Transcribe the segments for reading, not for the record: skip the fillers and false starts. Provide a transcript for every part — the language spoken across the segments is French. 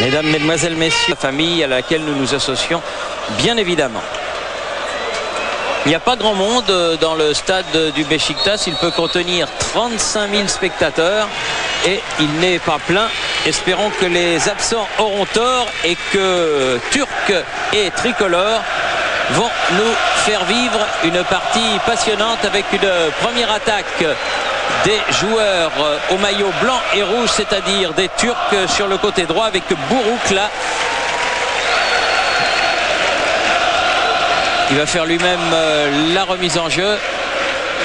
Mesdames, Mesdemoiselles, Messieurs, la famille à laquelle nous nous associons, bien évidemment. Il n'y a pas grand monde dans le stade du Beşiktaş. Il peut contenir 35 000 spectateurs et il n'est pas plein. Espérons que les absents auront tort et que Turcs et Tricolores vont nous faire vivre une partie passionnante avec une première attaque des joueurs au maillot blanc et rouge, c'est-à-dire des Turcs sur le côté droit avec Buruk là. Il va faire lui-même la remise en jeu.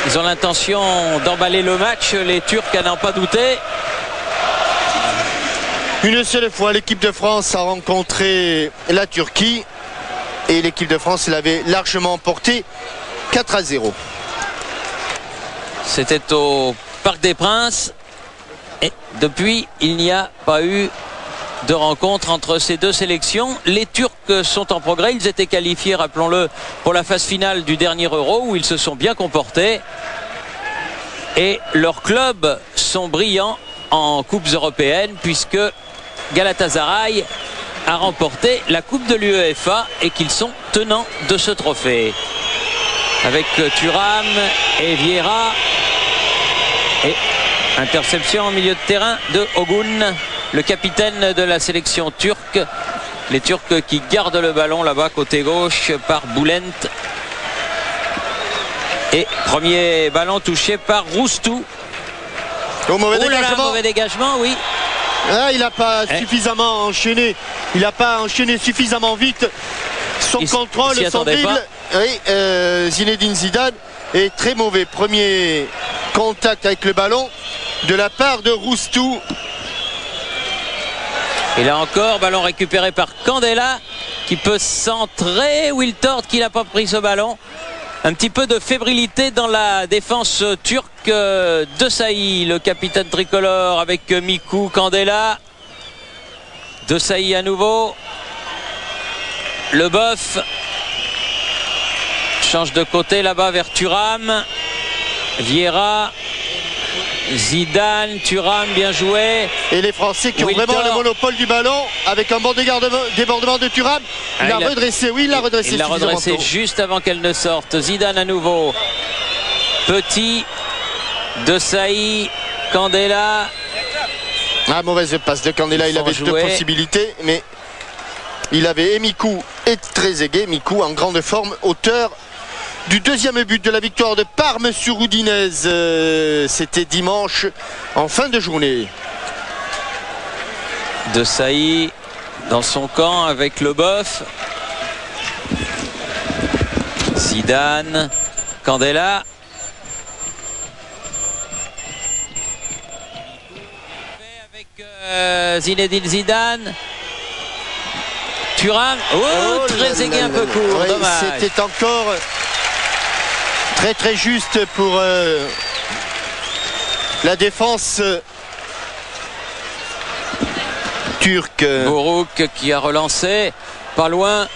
Ils ont l'intention d'emballer le match, les Turcs à n'en pas douter. Une seule fois, l'équipe de France a rencontré la Turquie et l'équipe de France l'avait largement emporté 4-0. C'était au Parc des Princes et depuis il n'y a pas eu de rencontre entre ces deux sélections. Les Turcs sont en progrès, ils étaient qualifiés, rappelons-le, pour la phase finale du dernier Euro où ils se sont bien comportés et leurs clubs sont brillants en coupes européennes puisque Galatasaray a remporté la coupe de l'UEFA et qu'ils sont tenants de ce trophée avec Thuram et Vieira. Et interception en milieu de terrain de Ogun, le capitaine de la sélection turque. Les Turcs qui gardent le ballon là-bas côté gauche par Bülent. Et premier ballon touché par Roustou. Mauvais dégagement. Mauvais dégagement, oui. Ah, il n'a pas suffisamment enchaîné. Il n'a pas enchaîné suffisamment vite. Son contrôle, son dribble. Oui, Zinedine Zidane est très mauvais. Premier contact avec le ballon de la part de Roustou. Et là encore, ballon récupéré par Candela qui peut centrer. Wiltord qui n'a pas pris ce ballon. Un petit peu de fébrilité dans la défense turque. Desailly, le capitaine tricolore avec Mikou, Candela. Desailly à nouveau. Le Boeuf change de côté là-bas vers Thuram. Vieira. Zidane, Thuram, bien joué. Et les Français qui ont vraiment le monopole du ballon avec un bon débordement de Thuram. Il l'a redressé, oui, il l'a redressé. Il l'a redressé juste avant qu'elle ne sorte. Zidane à nouveau. Petit, Desailly, Candela. Ah, mauvaise passe de Candela, il avait deux possibilités, mais il avait Mikou et Trezeguet. Mikou en grande forme, auteur du deuxième but de la victoire de Parme sur Udinese. C'était dimanche en fin de journée. Desailly dans son camp avec le Boeuf. Zidane, Candela. Avec Zinedine Zidane. Thuram. Oh, Trezeguet un peu court. Oui, dommage. C'était encore très juste pour la défense turque. Buruk qui a relancé, pas loin.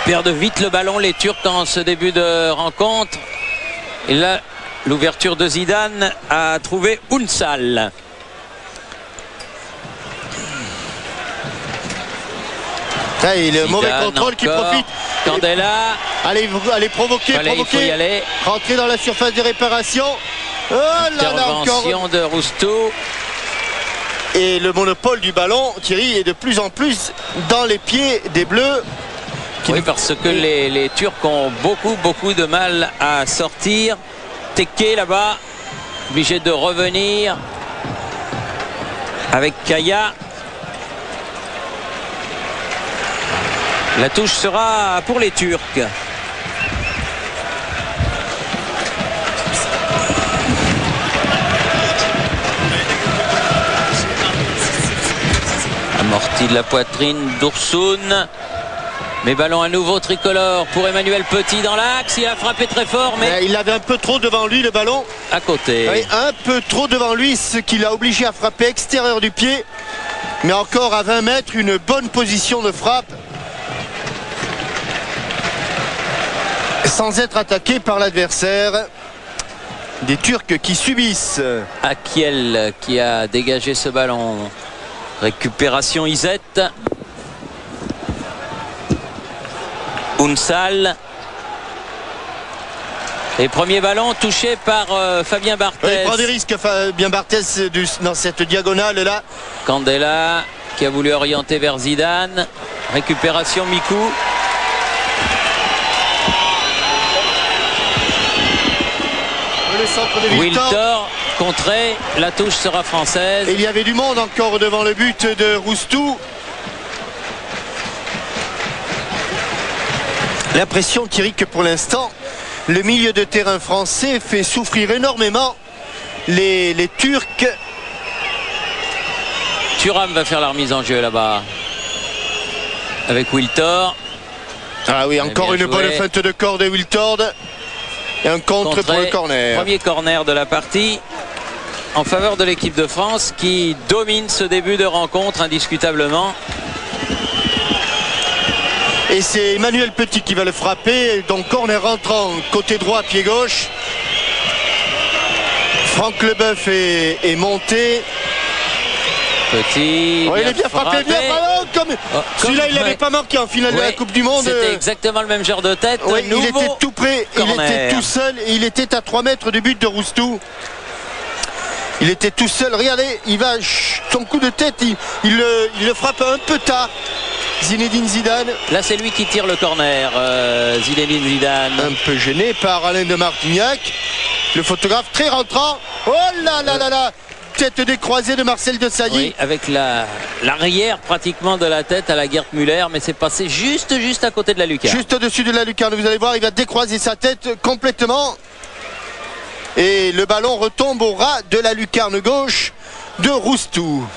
Perdent vite le ballon les Turcs en ce début de rencontre. Et là, l'ouverture de Zidane a trouvé Unsal. Et le mauvais contrôle qui profite. Candela. Allez provoquer. Il faut y aller. Rentrer dans la surface de réparation. Oh là là, intervention de Roustou. Et le monopole du ballon, Thierry, est de plus en plus dans les pieds des Bleus. Oui, parce que les Turcs ont beaucoup de mal à sortir. Teke là-bas, obligé de revenir avec Kaya. La touche sera pour les Turcs. Amorti de la poitrine d'Ursun. Mais ballon à nouveau tricolore pour Emmanuel Petit dans l'axe. Il a frappé très fort, mais il avait un peu trop devant lui le ballon. À côté. Oui, un peu trop devant lui, ce qui l'a obligé à frapper extérieur du pied. Mais encore à 20 mètres, une bonne position de frappe. Sans être attaqué par l'adversaire. Des Turcs qui subissent. Akiel qui a dégagé ce ballon. Récupération Izet. Unsal. Et premier ballon touché par Fabien Barthez. Il prend des risques, Fabien Barthez, dans cette diagonale-là. Candela qui a voulu orienter vers Zidane. Récupération Mikou. Le centre de Wiltor contré. La touche sera française. Et il y avait du monde encore devant le but de Roustou. L'impression, Thierry, que pour l'instant, le milieu de terrain français fait souffrir énormément les Turcs. Thuram va faire la remise en jeu là-bas. Avec Wiltor. Ah oui, encore une bonne feinte de corps de Wiltor. Et un contre pour le corner. Premier corner de la partie en faveur de l'équipe de France qui domine ce début de rencontre indiscutablement. Et c'est Emmanuel Petit qui va le frapper. Donc corner rentrant côté droit, pied gauche. Franck Leboeuf est monté. Petit. Oh, il est bien frappé, bien frappé. Celui-là, il n'avait pas marqué en finale de la Coupe du Monde. C'était exactement le même genre de tête. Oui, il était tout près, corner. Il était tout seul et il était à 3 mètres du but de Roustou. Il était tout seul. Regardez, il va, son coup de tête, il le frappe un peu tard. Zinedine Zidane. Là, c'est lui qui tire le corner. Zinedine Zidane. Un peu gêné par Alain de Martignac. Le photographe très rentrant. Oh là là là là. Tête décroisée de Marcel Desailly. Oui, avec l'arrière pratiquement de la tête à la Gerd Müller, mais c'est passé juste à côté de la lucarne. Juste au-dessus de la lucarne, vous allez voir, il va décroiser sa tête complètement. Et le ballon retombe au ras de la lucarne gauche de Roustou.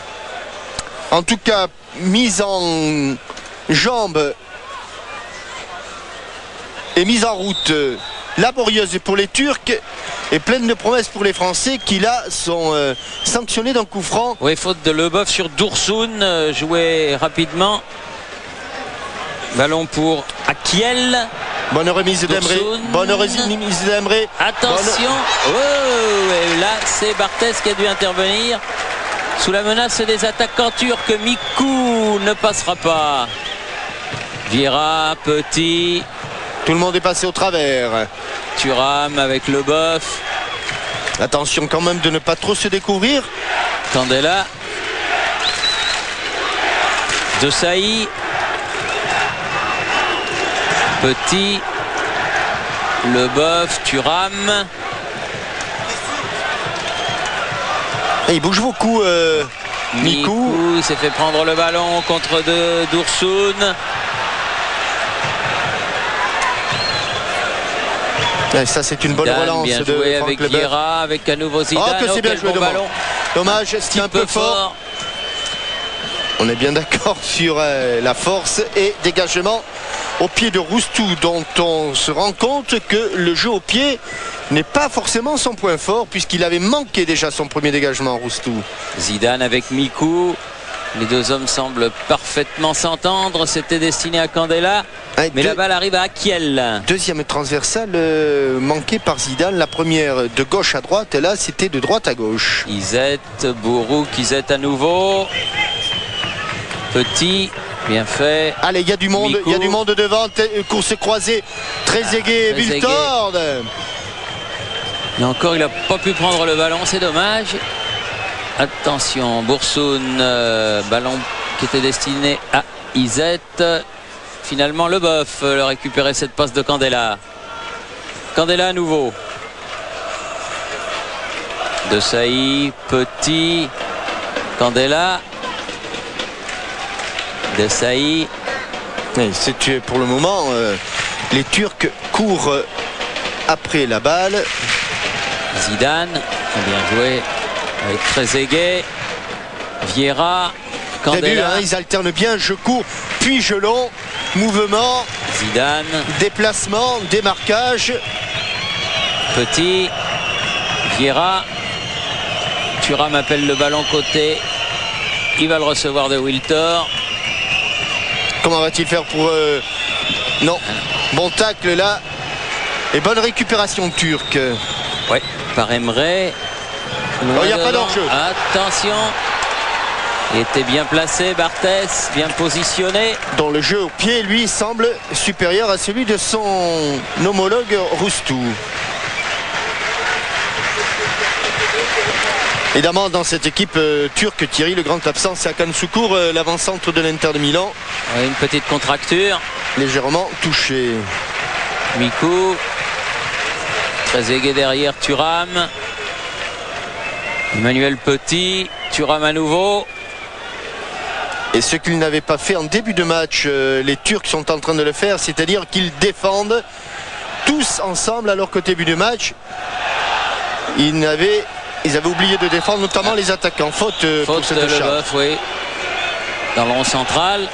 En tout cas, mise en jambe et mise en route laborieuse pour les Turcs et pleine de promesses pour les Français qui là sont sanctionnés d'un coup franc. Oui, faute de Leboeuf sur Dursun, joué rapidement. Ballon pour Akiel. Bonne remise d'Emre. Bonne remise d'Emre. Attention. Oh, et là c'est Barthez qui a dû intervenir. Sous la menace des attaquants turcs, Mikou ne passera pas. Vieira, Petit. Tout le monde est passé au travers. Thuram avec Leboeuf. Attention quand même de ne pas trop se découvrir. Candela. Desailly. Petit. Leboeuf, Thuram. Et il bouge beaucoup, Mikou. Il s'est fait prendre le ballon contre Dursun. Et ça, c'est une bonne relance bien de joué Franck avec Leboeuf. Vieira, avec à nouveau Zidane. Oh, que c'est bien joué, ballon. Dommage, c'était un peu fort. On est bien d'accord sur la force et dégagement au pied de Roustou, dont on se rend compte que le jeu au pied n'est pas forcément son point fort, puisqu'il avait manqué déjà son premier dégagement, Roustou. Zidane avec Mikou. Les deux hommes semblent parfaitement s'entendre. C'était destiné à Candela. Mais la balle arrive à Akiel. Deuxième transversale manquée par Zidane. La première de gauche à droite. Et là, c'était de droite à gauche. Izet, Bourouk, Izet à nouveau. Petit, bien fait. Allez, il y a du monde. Il y a du monde devant. Course croisée. Très aiguë. Wiltord. Et encore, il n'a pas pu prendre le ballon. C'est dommage. Attention, Boursoun, ballon qui était destiné à Izet. Finalement, Leboeuf le récupérer cette passe de Candela. Candela à nouveau. Desailly, Petit, Candela. Desailly. C'est pour le moment, les Turcs courent après la balle. Zidane, bien joué. Avec Trezeguet, Vieira, Candela. Ils alternent bien, je cours, puis je long, mouvement, Zidane, déplacement, démarquage. Petit, Vieira, Thuram appelle le ballon côté, il va le recevoir de Wiltor. Comment va-t-il faire pour... Non, bon tacle là, et bonne récupération turque. Oui, par Emre. Il n'y a pas d'enjeu. Attention. Il était bien placé, Barthès, bien positionné. Dont le jeu au pied, lui, semble supérieur à celui de son homologue Roustou. Évidemment, dans cette équipe turque, Thierry, le grand absent, c'est Hakan Şükür, l'avant-centre de l'Inter de Milan. Ouais, une petite contracture. Légèrement touché. Mikou. Trezeguet derrière Thuram. Emmanuel Petit. Thuram à nouveau. Et ce qu'ils n'avaient pas fait en début de match, les Turcs sont en train de le faire, c'est-à-dire qu'ils défendent tous ensemble, alors qu'au début du match, ils avaient oublié de défendre, notamment les attaquants. Faute pour cette charge. Leboeuf, oui. Dans le rond central.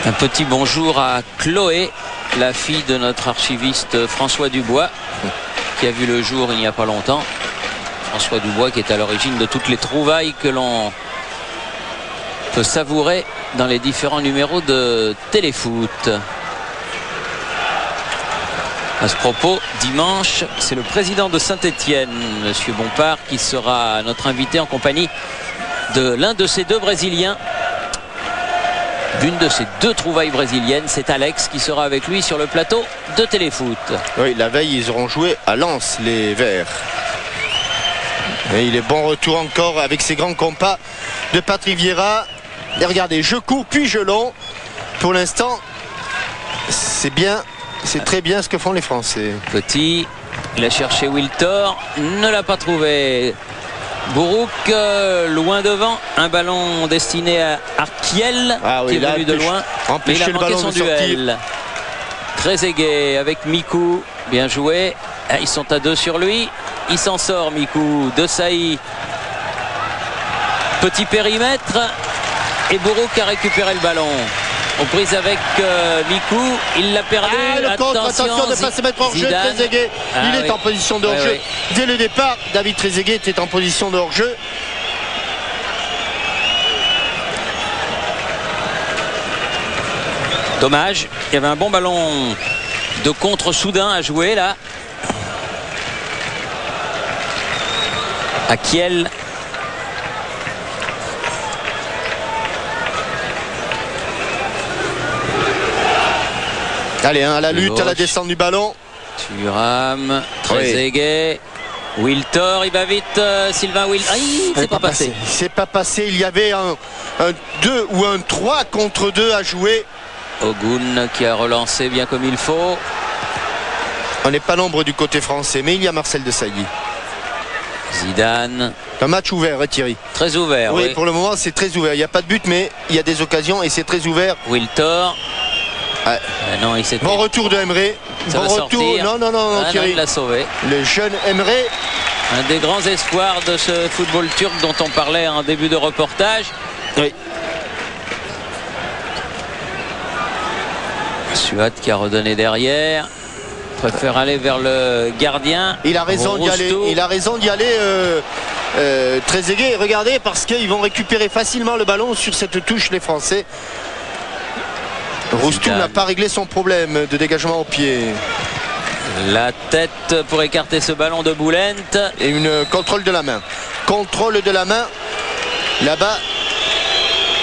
Un petit bonjour à Chloé, la fille de notre archiviste François Dubois, qui a vu le jour il n'y a pas longtemps. François Dubois qui est à l'origine de toutes les trouvailles que l'on peut savourer dans les différents numéros de Téléfoot. À ce propos, dimanche, c'est le président de Saint-Étienne, Monsieur Bompard, qui sera notre invité en compagnie de l'un de ces deux Brésiliens. D'une de ces deux trouvailles brésiliennes, c'est Alex qui sera avec lui sur le plateau de Téléfoot. Oui, la veille, ils auront joué à Lens, les Verts. Et il est bon retour encore avec ses grands compas de Patrick Vieira. Et regardez, je cours puis je long. Pour l'instant, c'est bien, c'est très bien ce que font les Français. Petit, il a cherché Wiltor, ne l'a pas trouvé. Bourouk loin devant, un ballon destiné à Arkiel, qui est venu de loin, mais il a manqué son duel. Trezeguet avec Mikou, bien joué. Ils sont à deux sur lui, il s'en sort Mikou. De Sailly, petit périmètre, et Bourouk a récupéré le ballon. Aux prises avec Mikou, il l'a perdu. Le contre, attention de ne pas se mettre hors jeu. Trezeguet, il est en position de hors-jeu. Dès le départ, David Trezeguet était en position de hors-jeu. Dommage, il y avait un bon ballon de contre soudain à jouer là. À Kiel. Allez, à la lutte, à la descente du ballon. Thuram, Trezeguet, Wiltor, il va vite, Sylvain Wiltor. C'est pas passé. C'est pas passé, il y avait un 2 ou un 3 contre 2 à jouer. Ogun qui a relancé bien comme il faut. On n'est pas nombreux du côté français, mais il y a Marcel Desailly. Zidane. Un match ouvert, Thierry. Très ouvert, oui. Pour le moment, c'est très ouvert. Il n'y a pas de but, mais il y a des occasions et c'est très ouvert. Wiltor. Non, bon retour de Emre. Bon retour. Non, Thierry. Il l'a sauvé. Le jeune Emre. Un des grands espoirs de ce football turc dont on parlait en début de reportage. Oui. Suat qui a redonné derrière. Préfère aller vers le gardien. Il a raison d'y aller. Il a raison d'y aller. Trezeguet, regardez, parce qu'ils vont récupérer facilement le ballon sur cette touche, les Français. Roustou n'a pas réglé son problème de dégagement au pied. La tête pour écarter ce ballon de Boulent. Et une contrôle de la main. Contrôle de la main. Là-bas,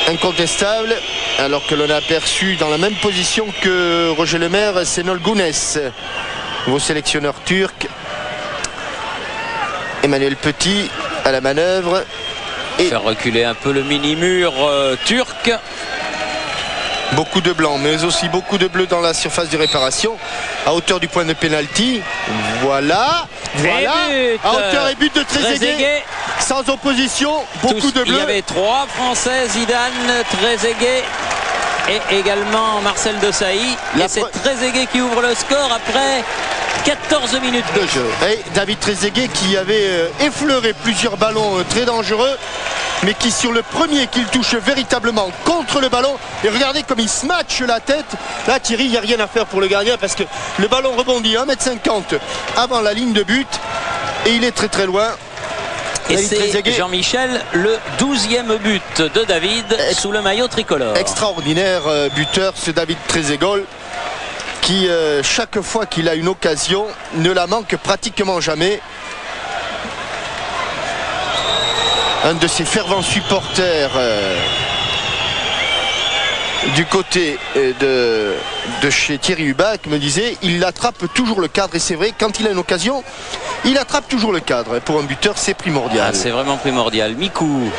incontestable. Alors que l'on a aperçu dans la même position que Roger Lemaire, Şenol Güneş, nouveau sélectionneur turc. Emmanuel Petit à la manœuvre. Et faire reculer un peu le mini-mur turc. Beaucoup de blanc, mais aussi beaucoup de bleu dans la surface de réparation, à hauteur du point de pénalty. Voilà. À hauteur et but de Trezeguet. Sans opposition, beaucoup de bleu. Il y avait trois Français, Zidane, Trezeguet et également Marcel Desailly. Et c'est Trezeguet qui ouvre le score après 14 minutes de jeu. Et David Trezeguet qui avait effleuré plusieurs ballons très dangereux, mais qui sur le premier qu'il touche véritablement contre le ballon, et regardez comme il se matche la tête. Là Thierry, il n'y a rien à faire pour le gardien parce que le ballon rebondit 1,50 m avant la ligne de but et il est très très loin. Et c'est Jean-Michel, le 12e but de David sous le maillot tricolore. Extraordinaire buteur ce David Trezeguet qui, chaque fois qu'il a une occasion, ne la manque pratiquement jamais. Un de ses fervents supporters du côté de chez Thierry Hubac me disait, il attrape toujours le cadre. Et c'est vrai, quand il a une occasion, il attrape toujours le cadre. Pour un buteur, c'est primordial. C'est vraiment primordial. Mikou.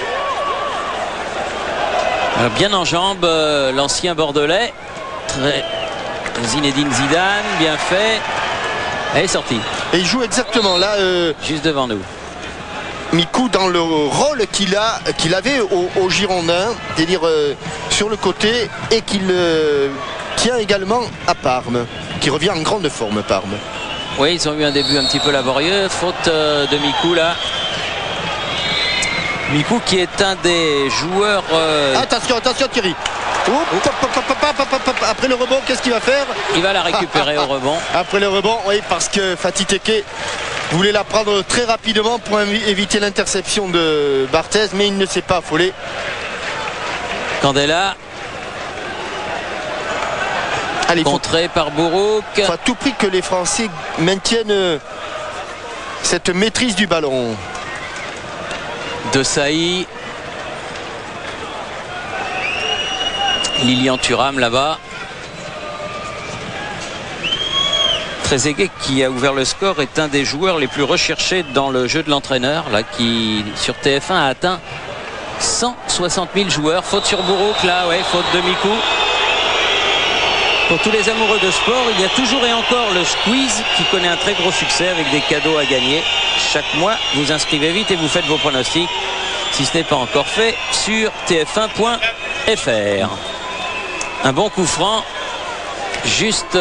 Bien en jambes, l'ancien Bordelais. Zinedine Zidane, bien fait. Elle est sortie. Et il joue exactement là. Juste devant nous. Mikou dans le rôle qu'il avait au Girondin, c'est-à-dire sur le côté, et qu'il tient également à Parme, qui revient en grande forme, Parme. Oui, ils ont eu un début un petit peu laborieux. Faute de Mikou là. Mikou qui est un des joueurs... Attention Thierry. Après le rebond, qu'est-ce qu'il va faire? Il va la récupérer au rebond. Après le rebond, oui, parce que Fatih Tekke voulait la prendre très rapidement pour éviter l'interception de Barthez, mais il ne s'est pas affolé. Candela. Allez, contré par Bourouk. Il faut à tout prix que les Français maintiennent cette maîtrise du ballon. De Sailly. Lilian Thuram là-bas. Trezeguet qui a ouvert le score est un des joueurs les plus recherchés dans le jeu de l'entraîneur là, qui sur TF1 a atteint 160 000 joueurs. Faute sur Bourouk là, ouais, faute de Mikou. Pour tous les amoureux de sport, il y a toujours et encore le squeeze qui connaît un très gros succès avec des cadeaux à gagner. Chaque mois, vous inscrivez vite et vous faites vos pronostics, si ce n'est pas encore fait, sur tf1.fr. Un bon coup franc, juste...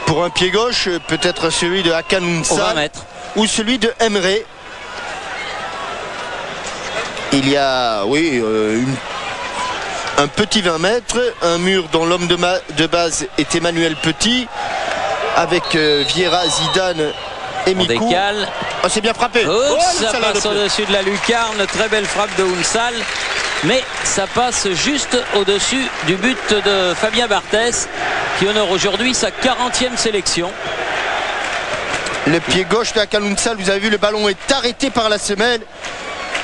pour un pied gauche, peut-être celui de Hakan Unsal ou celui de Emre. Il y a, oui, un petit 20 mètres, un mur dont l'homme de base est Emmanuel Petit, avec Vieira, Zidane et Mikou. On décale. Oh, c'est bien frappé. Ça passe au-dessus de la lucarne. Très belle frappe de Unsal. Mais ça passe juste au-dessus du but de Fabien Barthez, qui honore aujourd'hui sa 40e sélection. Le pied gauche de Hakan Unsal, vous avez vu, le ballon est arrêté par la semelle.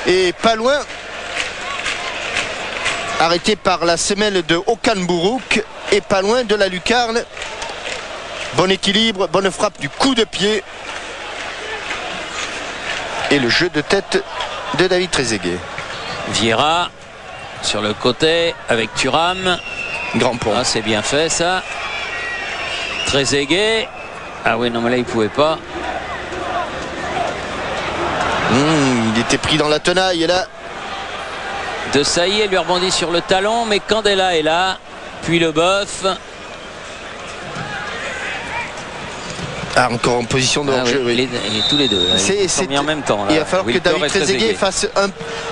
Et pas loin, arrêté par la semelle de Okan Bourouk, et pas loin de la lucarne. Bon équilibre, bonne frappe du coup de pied. Et le jeu de tête de David Trezeguet. Vieira sur le côté avec Thuram. Grand pont. Ah, c'est bien fait ça. Trezeguet. Ah oui, non mais là il pouvait pas. Il était pris dans la tenaille et là. De Sailly, elle lui rebondit sur le talon, mais Candela est là. Puis le boeuf. Ah, encore en position de hors-jeu. Oui. Tous les deux. C'est mis en même temps. Là. Il va falloir que David Trezeguet fasse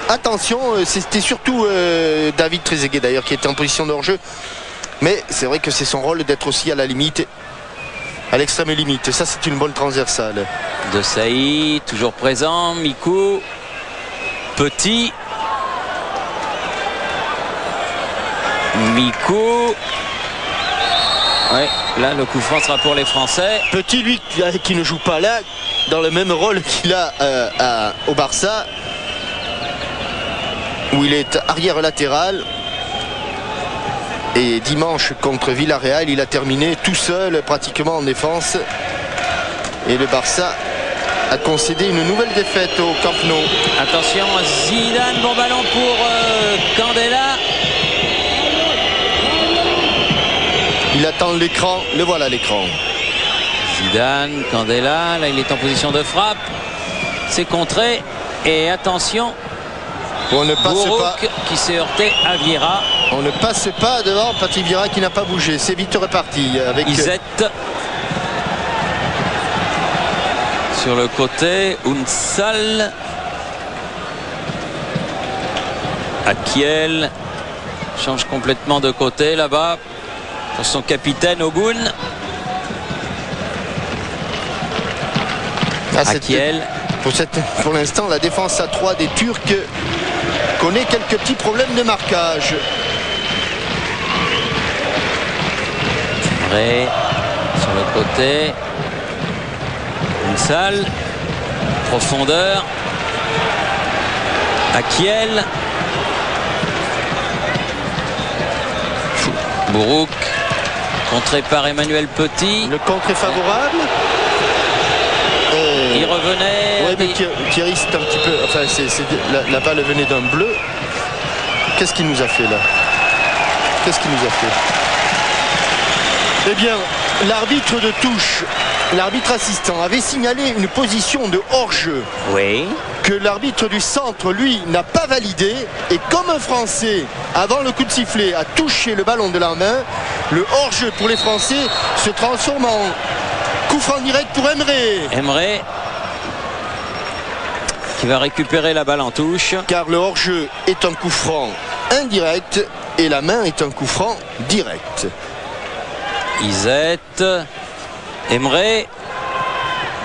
attention. C'était surtout David Trezeguet d'ailleurs qui était en position de hors-jeu. Mais c'est vrai que c'est son rôle d'être aussi à la limite, à l'extrême limite. Ça, c'est une bonne transversale. De Sailly, toujours présent. Mikou. Petit. Mikou. Ouais, là le coup franc sera pour les Français. Petit, lui qui ne joue pas là, dans le même rôle qu'il a au Barça, où il est arrière latéral. Et dimanche contre Villarreal, il a terminé tout seul pratiquement en défense. Et le Barça a concédé une nouvelle défaite au Camp Nou. Attention, Zidane, bon ballon pour Candela. Il attend l'écran, le voilà l'écran. Zidane, Candela, là il est en position de frappe. C'est contré. Et attention, Bourouk qui s'est heurté à Vieira. On ne passe pas devant Patrick Vieira qui n'a pas bougé. C'est vite reparti avec Isette. Sur le côté, Unsal. Akiel change complètement de côté là-bas. Pour son capitaine Ogun. Akiel. Pour l'instant, la défense à 3 des Turcs connaît quelques petits problèmes de marquage. Vrai. Sur le côté. Une salle. Profondeur. Akiel. Bourouk. Contré par Emmanuel Petit. Le contre est favorable. Il revenait. Oui, mais Thierry, c'est un petit peu. Enfin, la balle venait d'un bleu. Qu'est-ce qu'il nous a fait là? Qu'est-ce qu'il nous a fait? Eh bien, l'arbitre de touche, l'arbitre assistant, avait signalé une position de hors-jeu. Oui. Que l'arbitre du centre, lui, n'a pas validé. Et comme un Français, avant le coup de sifflet, a touché le ballon de la main, le hors-jeu pour les Français se transforme en coup franc direct pour Emre. Emre qui va récupérer la balle en touche. Car le hors-jeu est un coup franc indirect et la main est un coup franc direct. Isette. Emre.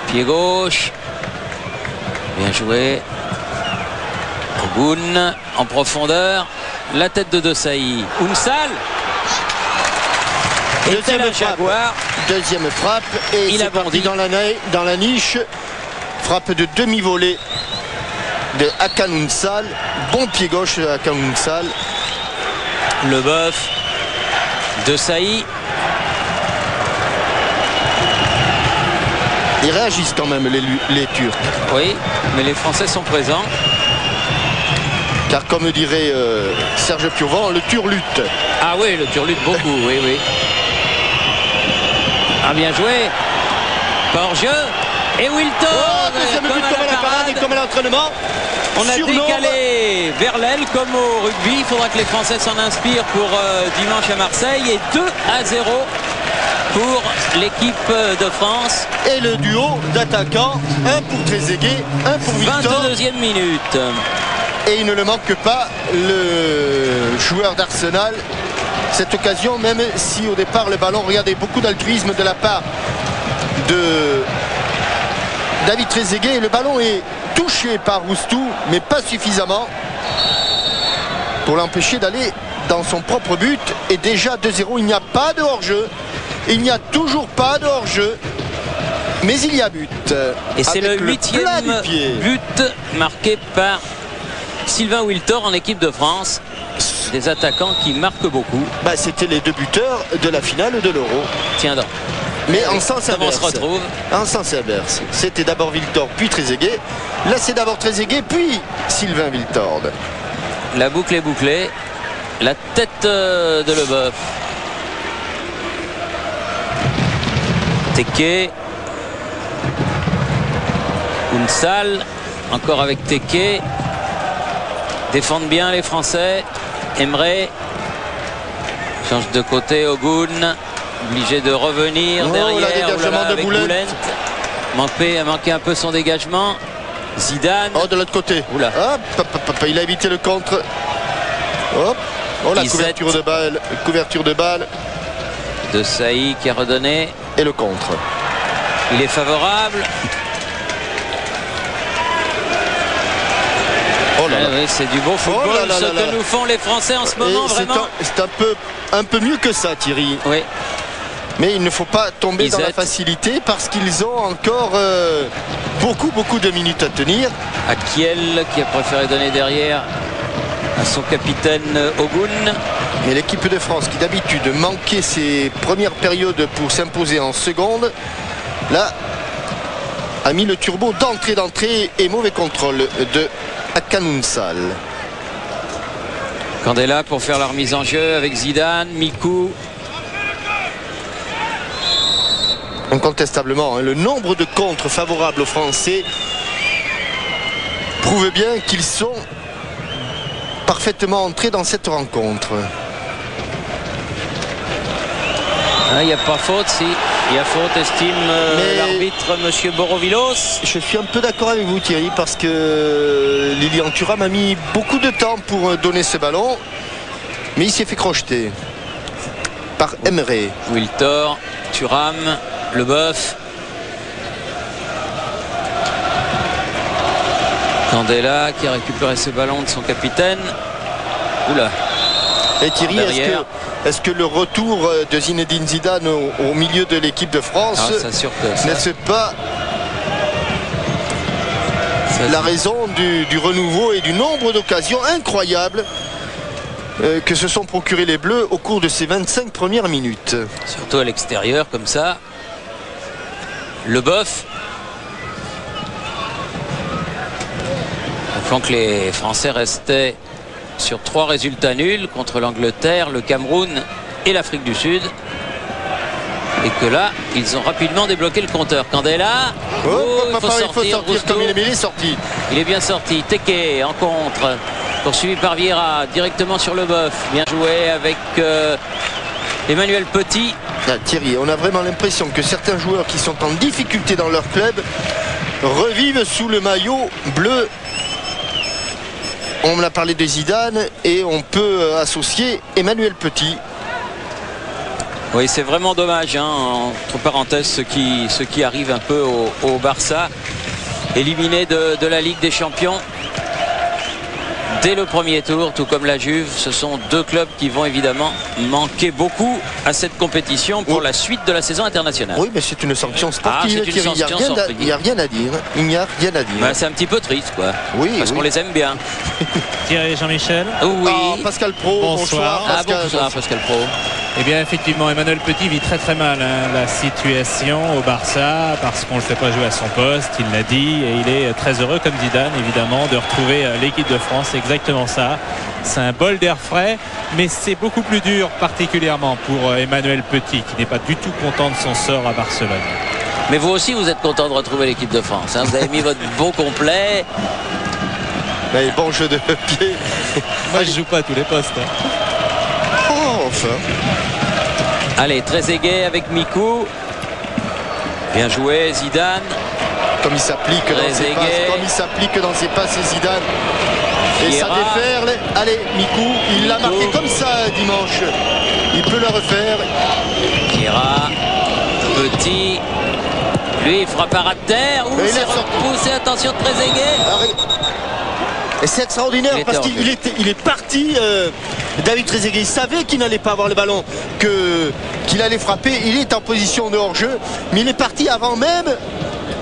Pied gauche. Bien joué. Ogun en profondeur. La tête de Desailly. Unsal. Deuxième Jaguar. Deuxième frappe. Et il a parti dans la niche. Frappe de demi-volée de Hakan Unsal. Bon pied gauche de Hakan Unsal. Leboeuf. Desailly. Ils réagissent quand même les Turcs. Oui, mais les Français sont présents. Car comme dirait Serge Piovan, le Turc lutte. Ah oui, le Turc lutte beaucoup, oui, oui. Ah, bien joué. Pas hors jeu. Et Wilton, deuxième but comme à la parade et comme à l'entraînement. On a décalé vers l'aile comme au rugby. Il faudra que les Français s'en inspirent pour dimanche à Marseille. Et 2-0 pour l'équipe de France. Et le duo d'attaquants, un pour Trezeguet, un pour Wilton. 22e minute. Et il ne le manque pas, le joueur d'Arsenal. Cette occasion, même si au départ le ballon, regardez, beaucoup d'altruisme de la part de David Trezeguet. Le ballon est touché par Roustou, mais pas suffisamment pour l'empêcher d'aller dans son propre but. Et déjà 2-0, il n'y a pas de hors-jeu. Il n'y a toujours pas de hors-jeu. Mais il y a but. Et c'est le 8e but marqué par Sylvain Wiltord en équipe de France. Des attaquants qui marquent beaucoup. Bah, c'était les deux buteurs de la finale de l'Euro. Tiens donc. Mais en sens inverse. On se retrouve. En sens inverse. C'était d'abord Wiltord, puis Trezeguet. Là, c'est d'abord Trezeguet, puis Sylvain Wiltord. La boucle est bouclée. La tête de Leboeuf. Teke. Unsal. Encore avec Teke. Défendent bien les Français. Emre. Change de côté. Ogun. Obligé de revenir derrière. Dégagement de Boulent. A manqué un peu son dégagement. Zidane. Oh, de l'autre côté. Oula. Hop, il a évité le contre. Hop. Oh, la couverture de balle. Couverture de balle. Desailly qui a redonné. Et le contre. Il est favorable. Oh là là. Oui, c'est du beau football, ce que nous font les Français en ce moment. C'est un peu mieux que ça, Thierry. Oui. Mais il ne faut pas tomber dans la facilité parce qu'ils ont encore beaucoup de minutes à tenir. Akiel qui a préféré donner derrière à son capitaine Ogun. Mais l'équipe de France qui d'habitude manquait ses premières périodes pour s'imposer en seconde, là a mis le turbo d'entrée et mauvais contrôle de Hakan Unsal. Candela pour faire la remise en jeu avec Zidane, Mikou. Incontestablement, le nombre de contres favorables aux Français prouve bien qu'ils sont parfaitement entrés dans cette rencontre. Il n'y a pas faute, si. Il y a faute, estime l'arbitre, monsieur Borovilos. Je suis un peu d'accord avec vous, Thierry, parce que Lilian Thuram a mis beaucoup de temps pour donner ce ballon, mais il s'est fait crocheter par Emre. Wiltord, Thuram, Leboeuf. Candela qui a récupéré ce ballon de son capitaine. Oula. Et Thierry, Est-ce que le retour de Zinedine Zidane au milieu de l'équipe de France n'est-ce pas la raison du renouveau et du nombre d'occasions incroyables que se sont procurés les Bleus au cours de ces 25 premières minutes? Surtout à l'extérieur comme ça. Leboeuf. Quand les Français restaient sur 3 résultats nuls contre l'Angleterre, le Cameroun et l'Afrique du Sud. Et que là, ils ont rapidement débloqué le compteur. Candela. Il faut sortir comme il est sorti. Il est bien sorti. Teke en contre. Poursuivi par Vieira directement sur Leboeuf. Bien joué avec Emmanuel Petit. Ah, Thierry, on a vraiment l'impression que certains joueurs qui sont en difficulté dans leur club revivent sous le maillot bleu. On me l'a parlé de Zidane et on peut associer Emmanuel Petit. Oui, c'est vraiment dommage, hein, entre parenthèses, ce qui arrive un peu au Barça, éliminé de la Ligue des Champions dès le premier tour, tout comme la Juve. Ce sont 2 clubs qui vont évidemment manquer beaucoup à cette compétition pour la suite de la saison internationale. Oui, mais c'est une sanction sportive. Il n'y a rien à dire. Il n'y a rien à dire. Bah, c'est un petit peu triste, quoi. Oui, parce qu'on les aime bien. Thierry Jean-Michel. Oui. Pascal Pro. Bonsoir. Bonsoir Pascal Pro. Eh bien, effectivement, Emmanuel Petit vit très très mal la situation au Barça parce qu'on ne le fait pas jouer à son poste, il l'a dit, et il est très heureux, comme Zidane, évidemment, de retrouver l'équipe de France. C'est exactement ça. C'est un bol d'air frais, mais c'est beaucoup plus dur, particulièrement pour Emmanuel Petit, qui n'est pas du tout content de son sort à Barcelone. Mais vous aussi, vous êtes content de retrouver l'équipe de France, hein. Vous avez mis votre beau complet. Mais bon jeu de pied. Moi, je joue pas à tous les postes. Enfin. Allez, Trezeguet avec Mikou. Bien joué, Zidane. Comme il s'applique dans ses passes, Zidane. Et ça déferle. Allez, Mikou, il l'a marqué comme ça dimanche. Il peut le refaire. Vieira, Petit. Lui, il frappe à ras de terre. C'est repoussé. Attention, Trezeguet. Et c'est extraordinaire parce qu'il est parti. David Trezeguet, il savait qu'il n'allait pas avoir le ballon, qu'il allait frapper. Il est en position de hors-jeu, mais il est parti avant même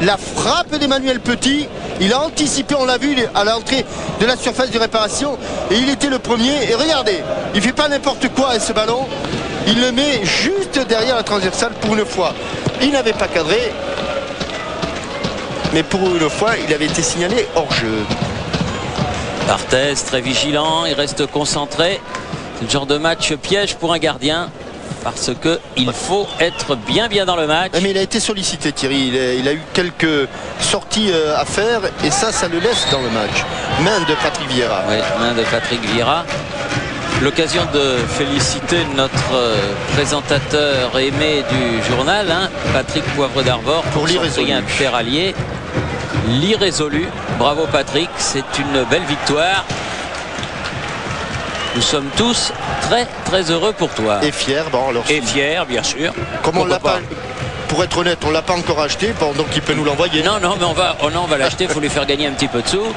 la frappe d'Emmanuel Petit. Il a anticipé, on l'a vu à l'entrée de la surface de réparation, et il était le premier. Et regardez, il ne fait pas n'importe quoi avec ce ballon. Il le met juste derrière la transversale pour une fois. Il n'avait pas cadré, mais pour une fois, il avait été signalé hors-jeu. Barthez très vigilant, il reste concentré. C'est le genre de match piège pour un gardien parce qu'il faut être bien dans le match. Mais il a été sollicité, Thierry. Il a eu quelques sorties à faire et ça le laisse dans le match. Main de Patrick Vieira. Oui, main de Patrick Vieira. L'occasion de féliciter notre présentateur aimé du journal, hein, Patrick Poivre d'Arvor, pour l'irrésolu. Un allié. L'irrésolu. Bravo Patrick, c'est une belle victoire. Nous sommes tous très heureux pour toi. Et fiers. Bon, alors, et fiers, bien sûr. Comme on l'a pas, pour être honnête, on l'a pas encore acheté, donc il peut nous l'envoyer. Non, mais on va l'acheter, il faut lui faire gagner un petit peu de sous.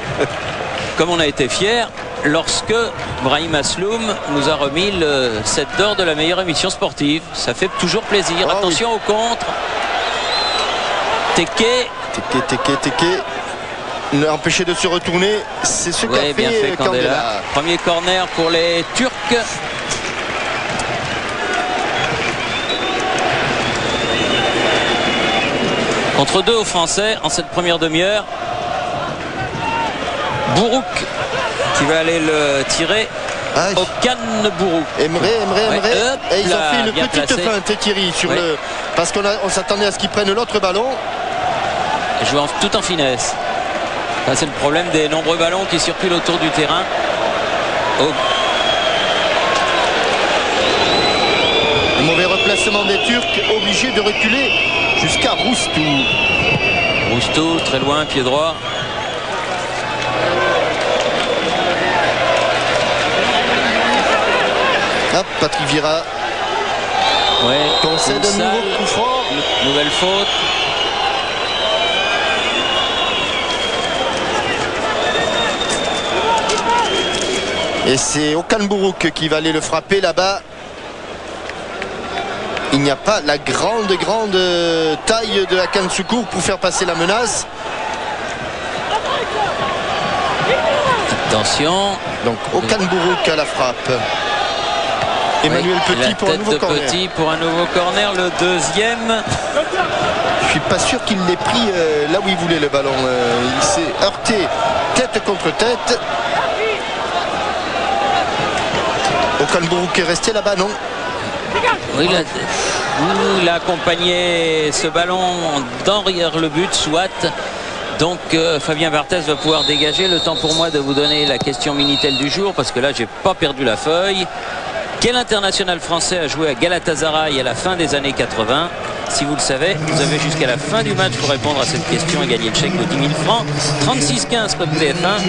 Comme on a été fiers lorsque Brahim Asloum nous a remis le set d'or de la meilleure émission sportive. Ça fait toujours plaisir. Attention au contre. Teke. Empêché de se retourner, c'est ce qu'a fait Candela. Premier corner pour les Turcs. Contre 2 aux Français en cette première demi-heure. Bourouk qui va aller le tirer. Au canne Bourouk. Emre. Et ils ont fait une petite feinte, Thierry, parce qu'on s'attendait à ce qu'ils prennent l'autre ballon. Joue tout en finesse. C'est le problème des nombreux ballons qui circulent autour du terrain. Le mauvais replacement des Turcs, obligés de reculer jusqu'à Roustou. Roustou, très loin, pied droit. Hop, Patrick Vieira. Concède un nouveau coup franc. Nouvelle faute. Et c'est Okan Bourouk qui va aller le frapper là-bas. il n'y a pas la grande taille de Hakan Şükür pour faire passer la menace. Attention. Donc Okan Buruk à la frappe. Emmanuel Petit pour un nouveau corner. Petit pour un nouveau corner, le deuxième. Je suis pas sûr qu'il l'ait pris là où il voulait le ballon. Il s'est heurté tête contre tête. Okan Buruk est resté là-bas, non? Oui, il a accompagné ce ballon derrière le but, soit. Donc Fabien Barthez va pouvoir dégager. Le temps pour moi de vous donner la question Minitel du jour, parce que là j'ai pas perdu la feuille. Quel international français a joué à Galatasaray à la fin des années 80? Si vous le savez, vous avez jusqu'à la fin du match pour répondre à cette question et gagner le chèque de 10 000 francs. 36 15 code TF1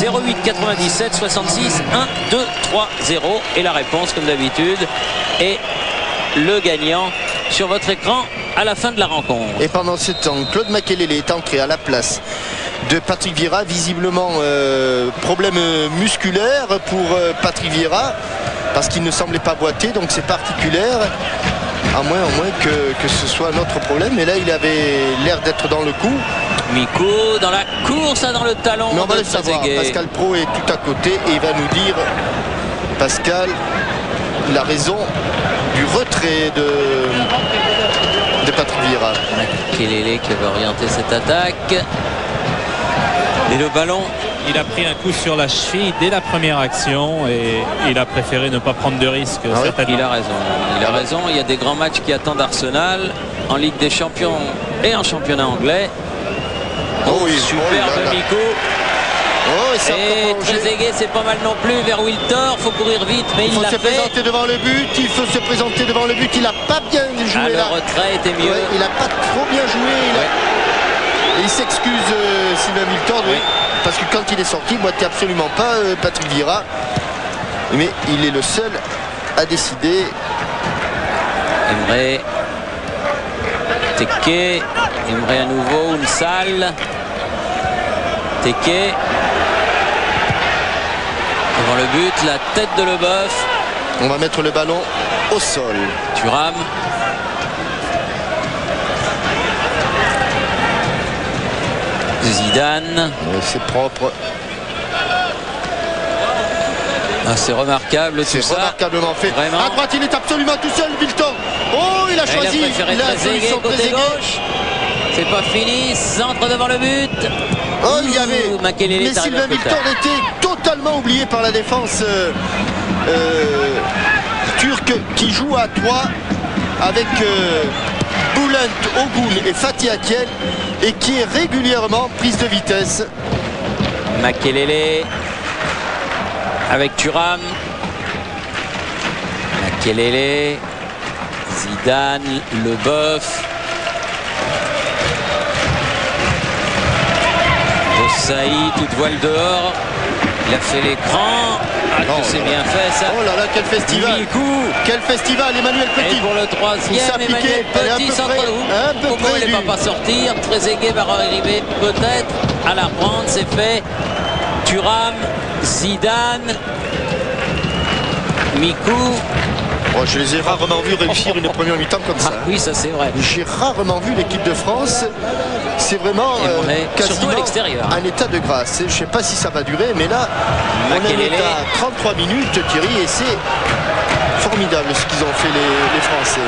08 97 66 1 2 3 0 et la réponse comme d'habitude est le gagnant sur votre écran à la fin de la rencontre. Et pendant ce temps, Claude Makelele est entré à la place de Patrick Vieira. Visiblement problème musculaire pour Patrick Vieira, parce qu'il ne semblait pas boiter, donc c'est particulier. À moins que ce soit un autre problème. Mais là, il avait l'air d'être dans le coup. Mikou dans la course, dans le talon. Mais on va le savoir. Pascal Pro est tout à côté et il va nous dire, Pascal, la raison du retrait de Patrick Vieira. Makelele qui va orienter cette attaque. Et le ballon. Il a pris un coup sur la cheville dès la première action et il a préféré ne pas prendre de risque. Il a raison. Il a raison. Il y a des grands matchs qui attendent Arsenal en Ligue des Champions et en championnat anglais. Oh oui, superbe Mikou. Oh, et Trezeguet, c'est pas mal non plus vers Wiltor. Il faut courir vite, mais il l'a fait. Il faut se présenter devant le but. Il faut se présenter devant le but. Il n'a pas bien joué là. Le retrait était mieux. Ouais, il n'a pas trop bien joué. Et il s'excuse, Sylvain Wiltor. Oui. Parce que quand il est sorti, il boitait absolument pas Patrick Vieira. Mais il est le seul à décider. Emre. Teke. Emre à nouveau. Unsal. Teke. Devant le but, la tête de Leboeuf. On va mettre le ballon au sol. Thuram. Zidane. C'est propre. Ah, c'est remarquable tout ça. C'est remarquablement fait. Vraiment. À droite, il est absolument tout seul, Wilton. Oh, il a choisi. Il a préféré Trezeguet côté gauche. C'est pas fini. Centre devant le but. Oh, il y avait. Makelele. Mais Sylvain Wilton était totalement oublié par la défense turque qui joue à 3 avec Bülent Ogun et Fatih Akel et qui est régulièrement prise de vitesse. Makelele avec Thuram. Makelele, Zidane, Leboeuf, Boussaï, toute voile dehors. Il a fait l'écran. C'est bien fait ça. Oh là là, quel festival. Mikou. Quel festival, Emmanuel Petit. Et pour le troisième, Emmanuel Petit centre. Pourquoi il ne va pas sortir? Trezeguet va arriver peut-être à la prendre. C'est fait. Thuram, Zidane, Mikou. Oh, je les ai rarement vus réussir une première mi-temps comme ça. Oui, ça c'est vrai. J'ai rarement vu l'équipe de France. C'est vraiment quasiment un état de grâce. Je ne sais pas si ça va durer, mais là, on est à 33 minutes, Thierry, et c'est formidable ce qu'ils ont fait les Français.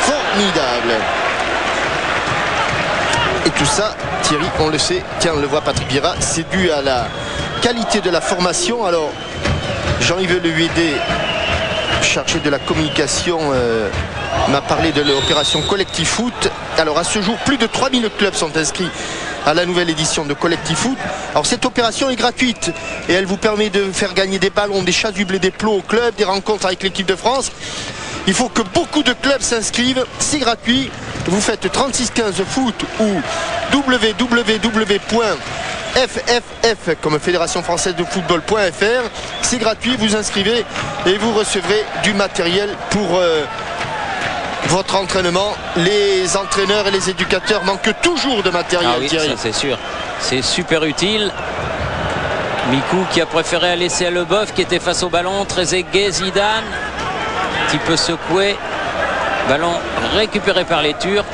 Formidable. Et tout ça, Thierry, on le sait, tiens, on le voit, Patrick Vieira, c'est dû à la qualité de la formation. Alors, Jean-Yves Le Huédé, chargé de la communication, m'a parlé de l'opération Collectif Foot. Alors à ce jour, plus de 3000 clubs sont inscrits à la nouvelle édition de Collectif Foot. Alors cette opération est gratuite et elle vous permet de faire gagner des ballons, des chasubles et des plots au club, des rencontres avec l'équipe de France. Il faut que beaucoup de clubs s'inscrivent, c'est gratuit. Vous faites 3615 foot ou www.fff comme Fédération Française de Football.fr. C'est gratuit, vous inscrivez et vous recevrez du matériel pour votre entraînement. Les entraîneurs et les éducateurs manquent toujours de matériel. Ah oui, ça c'est sûr. C'est super utile. Mikou qui a préféré laisser à Leboeuf qui était face au ballon. Trezeguet, Zidane. Un petit peu secoué. Ballon récupéré par les Turcs.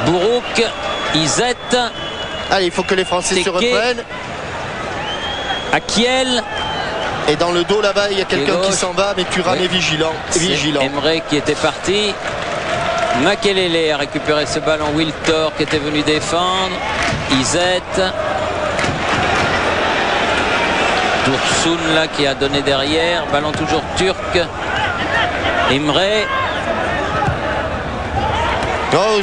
Bourouk, Izzet. Allez, il faut que les Français se reprennent. Akiel. Et dans le dos là-bas, il y a quelqu'un qui s'en va, mais Thuram est vigilant. Emre qui était parti. Makelele a récupéré ce ballon. Wiltor qui était venu défendre. Izzet. Dursun là qui a donné derrière. Ballon toujours turc. Emre. Oh,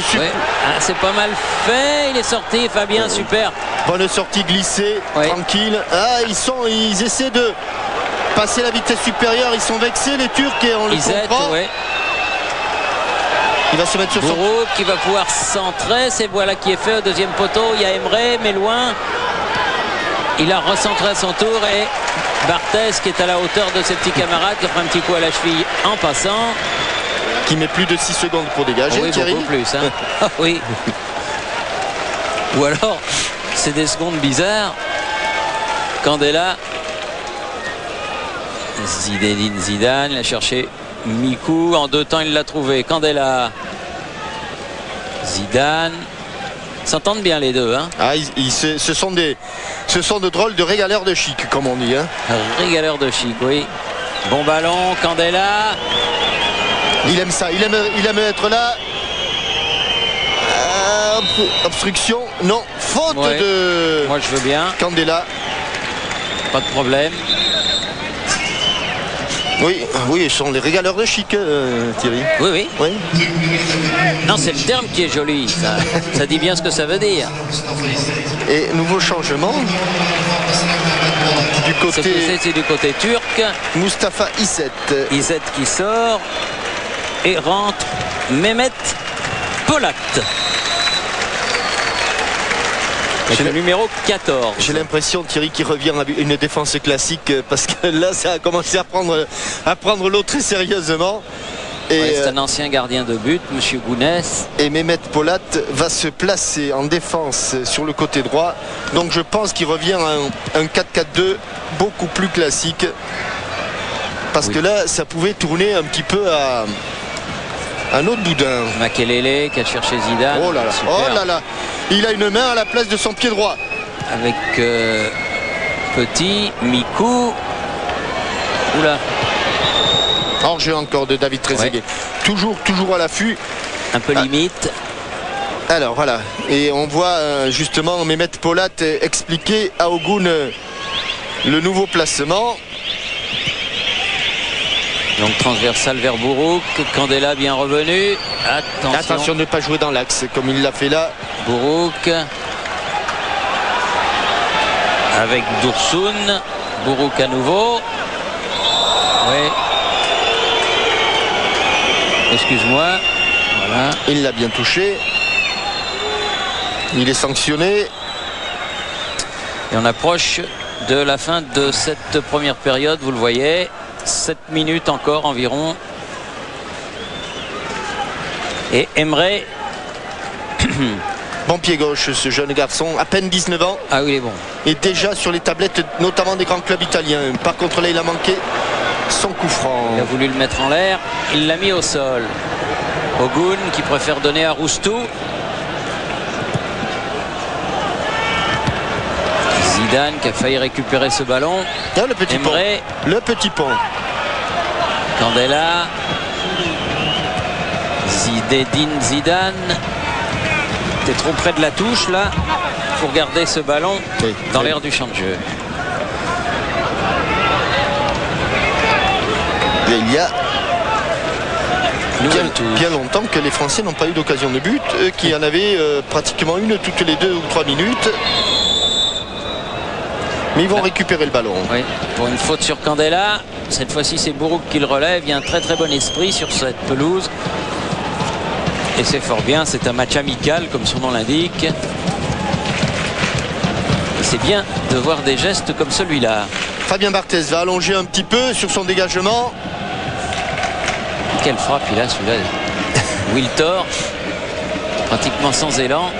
c'est pas mal fait. Il est sorti. Fabien, super. Bonne sortie glissée, tranquille. Ils essaient de passer la vitesse supérieure. Ils sont vexés, les Turcs, et on le comprend. Il va se mettre sur son... Bourouk qui va pouvoir centrer. C'est voilà qui est fait au deuxième poteau. Il y a Emre, mais loin. Il a recentré à son tour et Barthez qui est à la hauteur de ses petits camarades, qui prend un petit coup à la cheville en passant. Qui met plus de 6 secondes pour dégager. Oui, Thierry. beaucoup plus. Hein. Oui. Ou alors, c'est des secondes bizarres. Candela. Zinedine Zidane, il a cherché Mikou. En 2 temps, il l'a trouvé. Candela. Zidane. S'entendent bien les deux. Hein. Ce sont de drôles de régaleurs de chic, comme on dit. Hein. Régaleurs de chic, oui. Bon ballon, Candela. Il aime ça, il aime être là. Obstruction, non, faute de... Moi je veux bien. Candela. Pas de problème. Oui, ils sont les régaleurs de chic, Thierry. Oui. Non, c'est le terme qui est joli. Ça dit bien ce que ça veut dire. Et nouveau changement. Du côté... C'est du côté turc. Mustafa Izzet. Izzet qui sort. Et rentre Mehmet Polat. C'est le numéro 14. J'ai l'impression, Thierry, qu'il revient à une défense classique, parce que là, ça a commencé à prendre l'eau très sérieusement. C'est un ancien gardien de but, monsieur Gounès. Et Mehmet Polat va se placer en défense sur le côté droit. Donc je pense qu'il revient à un 4-4-2 beaucoup plus classique. Parce que là, ça pouvait tourner un petit peu à un autre boudin. Makelele qui a cherché Zidane. Oh là là. Il a une main à la place de son pied droit. Avec Petit, Mikou. Oula. Hors-jeu encore de David Trezeguet. Toujours à l'affût. Un peu limite. Alors voilà. Et on voit justement Mehmet Polat expliquer à Ogun le nouveau placement. Donc transversal vers Bourouk. Candela bien revenu. Attention de ne pas jouer dans l'axe comme il l'a fait là. Bourouk. Avec Dursun. Bourouk à nouveau. Oui. Excuse-moi. Voilà. Il l'a bien touché. Il est sanctionné. Et on approche de la fin de cette première période, vous le voyez. 7 minutes encore environ. Et Emre. Bon pied gauche, ce jeune garçon, à peine 19 ans. Ah oui, il est bon. Et déjà sur les tablettes, notamment des grands clubs italiens. Par contre, là, il a manqué son coup franc. Il a voulu le mettre en l'air. Il l'a mis au sol. Ogun qui préfère donner à Roustou. Zidane qui a failli récupérer ce ballon. Ah, le petit pont. Le petit pont. Candela. Zinedine Zidane. T'es trop près de la touche là pour garder ce ballon dans l'air du champ de jeu. Et il y a bien longtemps que les Français n'ont pas eu d'occasion de but, qui en avaient pratiquement une toutes les 2 ou 3 minutes. Mais ils vont récupérer le ballon. Oui, pour une faute sur Candela. Cette fois-ci, c'est Bourouk qui le relève. Il y a un très bon esprit sur cette pelouse. Et c'est fort bien. C'est un match amical, comme son nom l'indique. Et c'est bien de voir des gestes comme celui-là. Fabien Barthez va allonger un petit peu sur son dégagement. Quelle frappe il a, celui-là. Wiltor, pratiquement sans élan.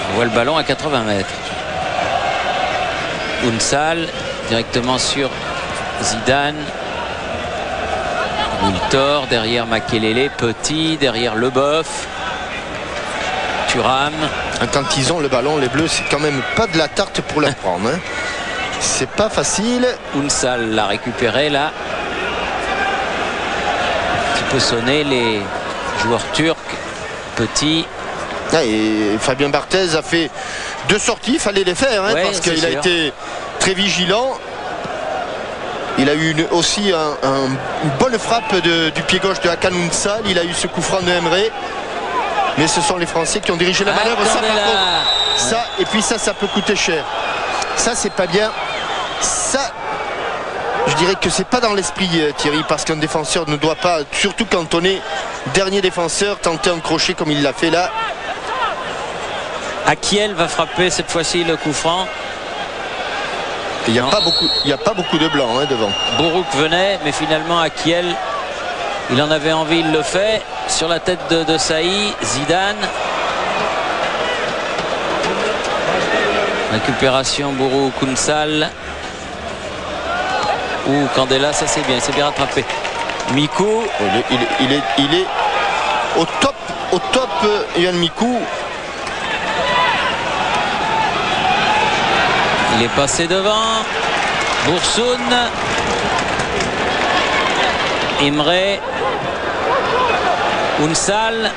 On voit le ballon à 80 mètres. Unsal directement sur Zidane. Wiltor, derrière Makelele, Petit, derrière Leboeuf, Thuram. Quand ils ont le ballon, les Bleus, c'est quand même pas de la tarte pour la prendre. Hein. C'est pas facile. Unsal l'a récupéré là. Qui peut sonner les joueurs turcs. Petit. Ah, et Fabien Barthez a fait 2 sorties, il fallait les faire hein, parce qu'il a été très vigilant. Il a eu aussi une bonne frappe du pied gauche de Hakan Unsal. Il a eu ce coup franc de Emre. Mais ce sont les Français qui ont dirigé la manœuvre. Ça, par contre, ça, et puis ça peut coûter cher. Ça, c'est pas bien. Ça, je dirais que c'est pas dans l'esprit, Thierry, parce qu'un défenseur ne doit pas, surtout quand on est dernier défenseur, tenter un crochet comme il l'a fait là. Akiel va frapper cette fois-ci le coup franc. Il n'y a pas beaucoup de blanc hein, devant. Bourouk venait, mais finalement Akiel, il en avait envie, il le fait. Sur la tête de Saï, Zidane. Récupération Bourouk, Unsal. Ou Candela, ça c'est bien rattrapé. Mikou. Il est au top, Yohan Mikou. Il est passé devant. Boursoun. Imre. Unsal.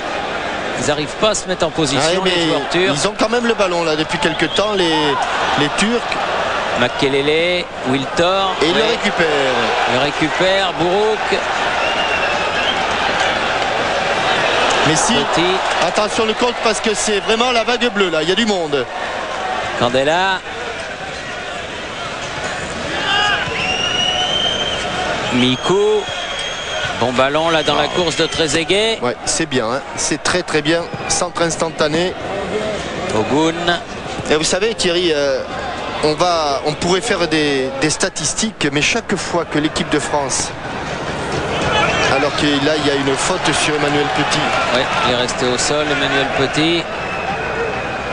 Ils n'arrivent pas à se mettre en position, les joueurs turcs. Ils ont quand même le ballon là depuis quelques temps, les Turcs. Makelele, Wiltor. Et il le récupère. Il récupère, Bourouk. Mais si, attention le compte parce que c'est vraiment la vague bleue là, il y a du monde. Candela. Mikou. Bon ballon là dans la course de Trezeguet. Ouais, c'est bien, hein. C'est très bien. Centre instantané. Ogun. Et vous savez Thierry, on pourrait faire des statistiques, mais chaque fois que l'équipe de France, alors que là il y a une faute sur Emmanuel Petit. Oui, il est resté au sol, Emmanuel Petit.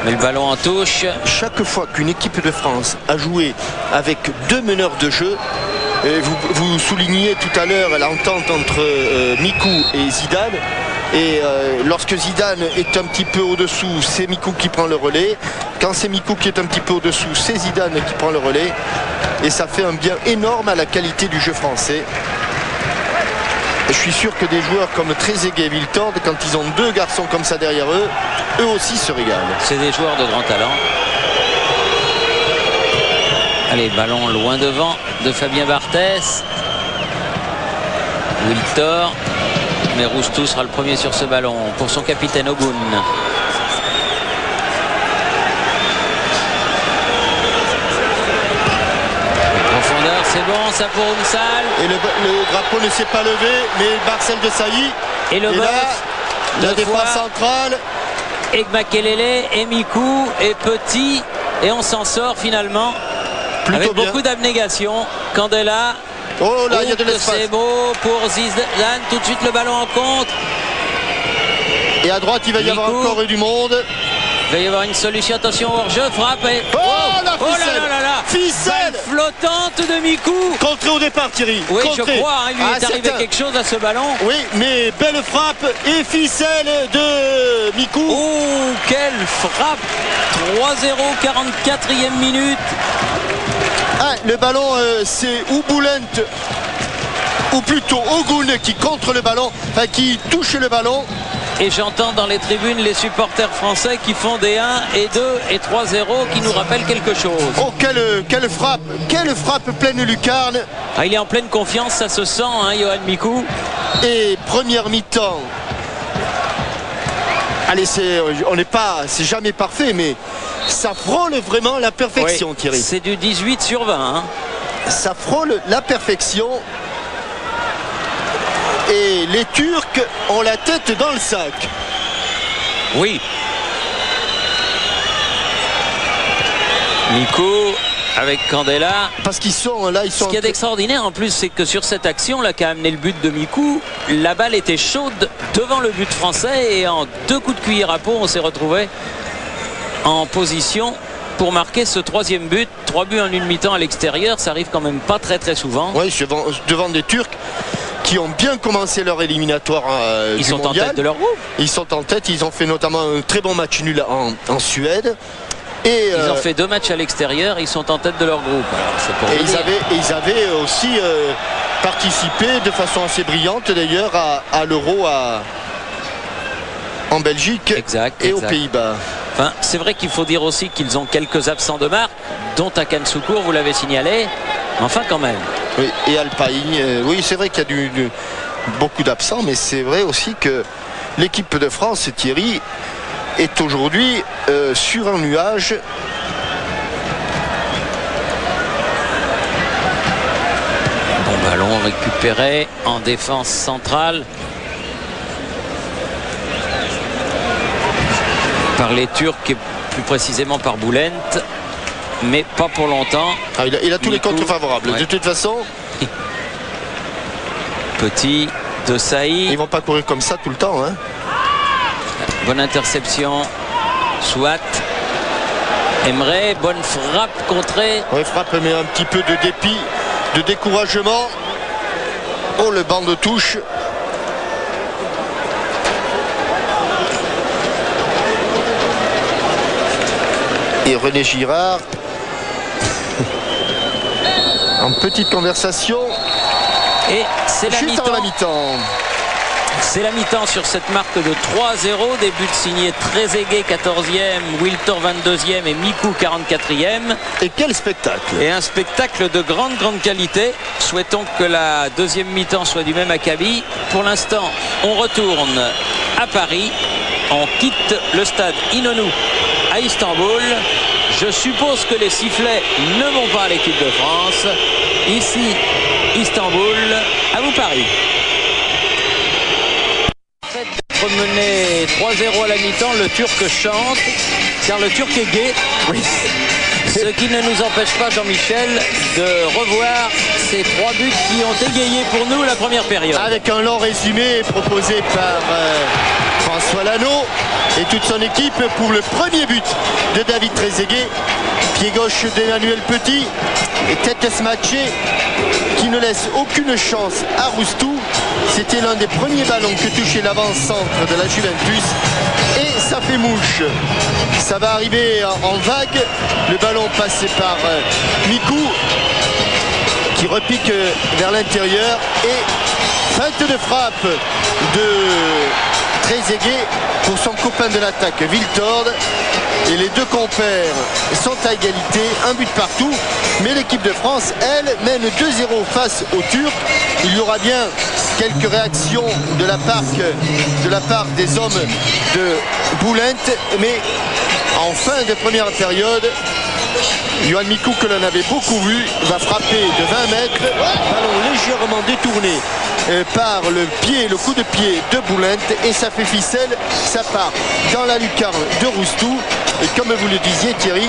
Mais le ballon en touche. Chaque fois qu'une équipe de France a joué avec 2 meneurs de jeu, et vous souligniez tout à l'heure l'entente entre Mikou et Zidane. Et lorsque Zidane est un petit peu au-dessous, c'est Mikou qui prend le relais. Quand c'est Mikou qui est un petit peu au-dessous, c'est Zidane qui prend le relais. Et ça fait un bien énorme à la qualité du jeu français. Et je suis sûr que des joueurs comme Trezeguet et Wiltord, quand ils ont 2 garçons comme ça derrière eux, eux aussi se régalent. C'est des joueurs de grand talent. Allez, ballon loin devant de Fabien Barthez. Wiltor. Mais Roustou sera le premier sur ce ballon pour son capitaine Ogun. Profondeur, c'est bon, ça pour Unsal. Et le drapeau ne s'est pas levé, mais Marcel de Sailly. Et le boeuf, la défense centrale. Et Makelele, et Mikou, et Petit. Et on s'en sort finalement. Plutôt avec bien. Beaucoup d'abnégation. Candela. Oh là, il y a de l'espace. C'est beau pour Zidane. Tout de suite le ballon en contre. Et à droite, il va y avoir encore du monde. Il va y avoir une solution. Attention, hors-jeu, frappe. Et... Oh, la ficelle. Ficelle flottante de Mikou. Contré au départ, Thierry. Oui, contré. Je crois. Hein, il lui est arrivé quelque chose à ce ballon. Oui, mais belle frappe et ficelle de Mikou. Oh, quelle frappe. 3-0, 44e minute. Ah, le ballon, c'est Ouboulent, ou plutôt Ogun qui contre le ballon, enfin qui touche le ballon. Et j'entends dans les tribunes les supporters français qui font des 1 et 2 et 3-0 qui nous rappellent quelque chose. Oh, quelle frappe pleine lucarne. Ah, il est en pleine confiance, ça se sent, hein, Yohan Mikou. Et première mi-temps. Allez, c'est jamais parfait, mais ça frôle vraiment la perfection, oui, Thierry. C'est du 18/20. Hein. Ça frôle la perfection. Et les Turcs ont la tête dans le sac. Oui. Mikou avec Candela. Parce qu'ils sont là, Ce qu'il y a d'extraordinaire en plus, c'est que sur cette action là qui a amené le but de Mikou, la balle était chaude devant le but français et en 2 coups de cuillère à peau, on s'est retrouvé en position pour marquer ce 3e but. 3 buts en une mi-temps à l'extérieur, ça arrive quand même pas très souvent. Oui, devant des Turcs qui ont bien commencé leur éliminatoire Ils du sont mondial. en tête de leur groupe. Ils sont en tête, ils ont fait notamment un très bon match nul en Suède. Et, ils ont fait 2 matchs à l'extérieur, ils sont en tête de leur groupe. Alors, pour ils avaient aussi participé de façon assez brillante d'ailleurs à l'Euro en Belgique et aux Pays-Bas. Enfin, c'est vrai qu'il faut dire aussi qu'ils ont quelques absents de marque, dont Hakan Şükür, vous l'avez signalé. Enfin, quand même. Oui, et Alpine. Oui, c'est vrai qu'il y a beaucoup d'absents, mais c'est vrai aussi que l'équipe de France, Thierry, est aujourd'hui sur un nuage. Bon ballon récupéré en défense centrale par les Turcs et plus précisément par Bülent, mais pas pour longtemps. Ah, il a tous les contre favorables. Ouais. De toute façon, Petit de Saïd. Ils vont pas courir comme ça tout le temps. Hein. Bonne interception. Soit. Emre, bonne frappe contrée. Oui, frappe, mais un petit peu de dépit, de découragement. Oh, le banc de touche. Et René Girard en petite conversation. Et c'est la mi-temps. C'est la mi-temps sur cette marque de 3-0. Des buts signés Trezeguet 14e, Wiltor 22e et Miku 44e. Et quel spectacle! Et un spectacle de grande qualité. Souhaitons que la deuxième mi-temps soit du même acabit. Pour l'instant, on retourne à Paris. On quitte le stade İnönü à Istanbul. Je suppose que les sifflets ne vont pas à l'équipe de France. Ici, Istanbul, à vous Paris. Mené 3-0 à la mi-temps, le Turc chante, car le Turc est gai. Oui. Ce qui ne nous empêche pas, Jean-Michel, de revoir ces 3 buts qui ont égayé pour nous la première période. Avec un long résumé proposé par François Lano et toute son équipe pour le premier but de David Trezeguet. Pied gauche d'Emmanuel Petit et tête smatchée qui ne laisse aucune chance à Roustou. C'était l'un des premiers ballons que touchait l'avant-centre de la Juventus et ça fait mouche. Ça va arriver en vague. Le ballon passé par Miku qui repique vers l'intérieur et feinte de frappe de Trezeguet pour son copain de l'attaque Wiltord. Et les deux compères sont à égalité, un but partout. Mais l'équipe de France, elle, mène 2-0 face aux Turcs. Il y aura bien quelques réactions de la part des hommes de Bülent. Mais en fin de première période, Yohan Miku, que l'on avait beaucoup vu, va frapper de 20 mètres. Ballon légèrement détourné par le coup de pied de Bülent. Et ça fait ficelle, ça part dans la lucarne de Roustou. Et comme vous le disiez Thierry,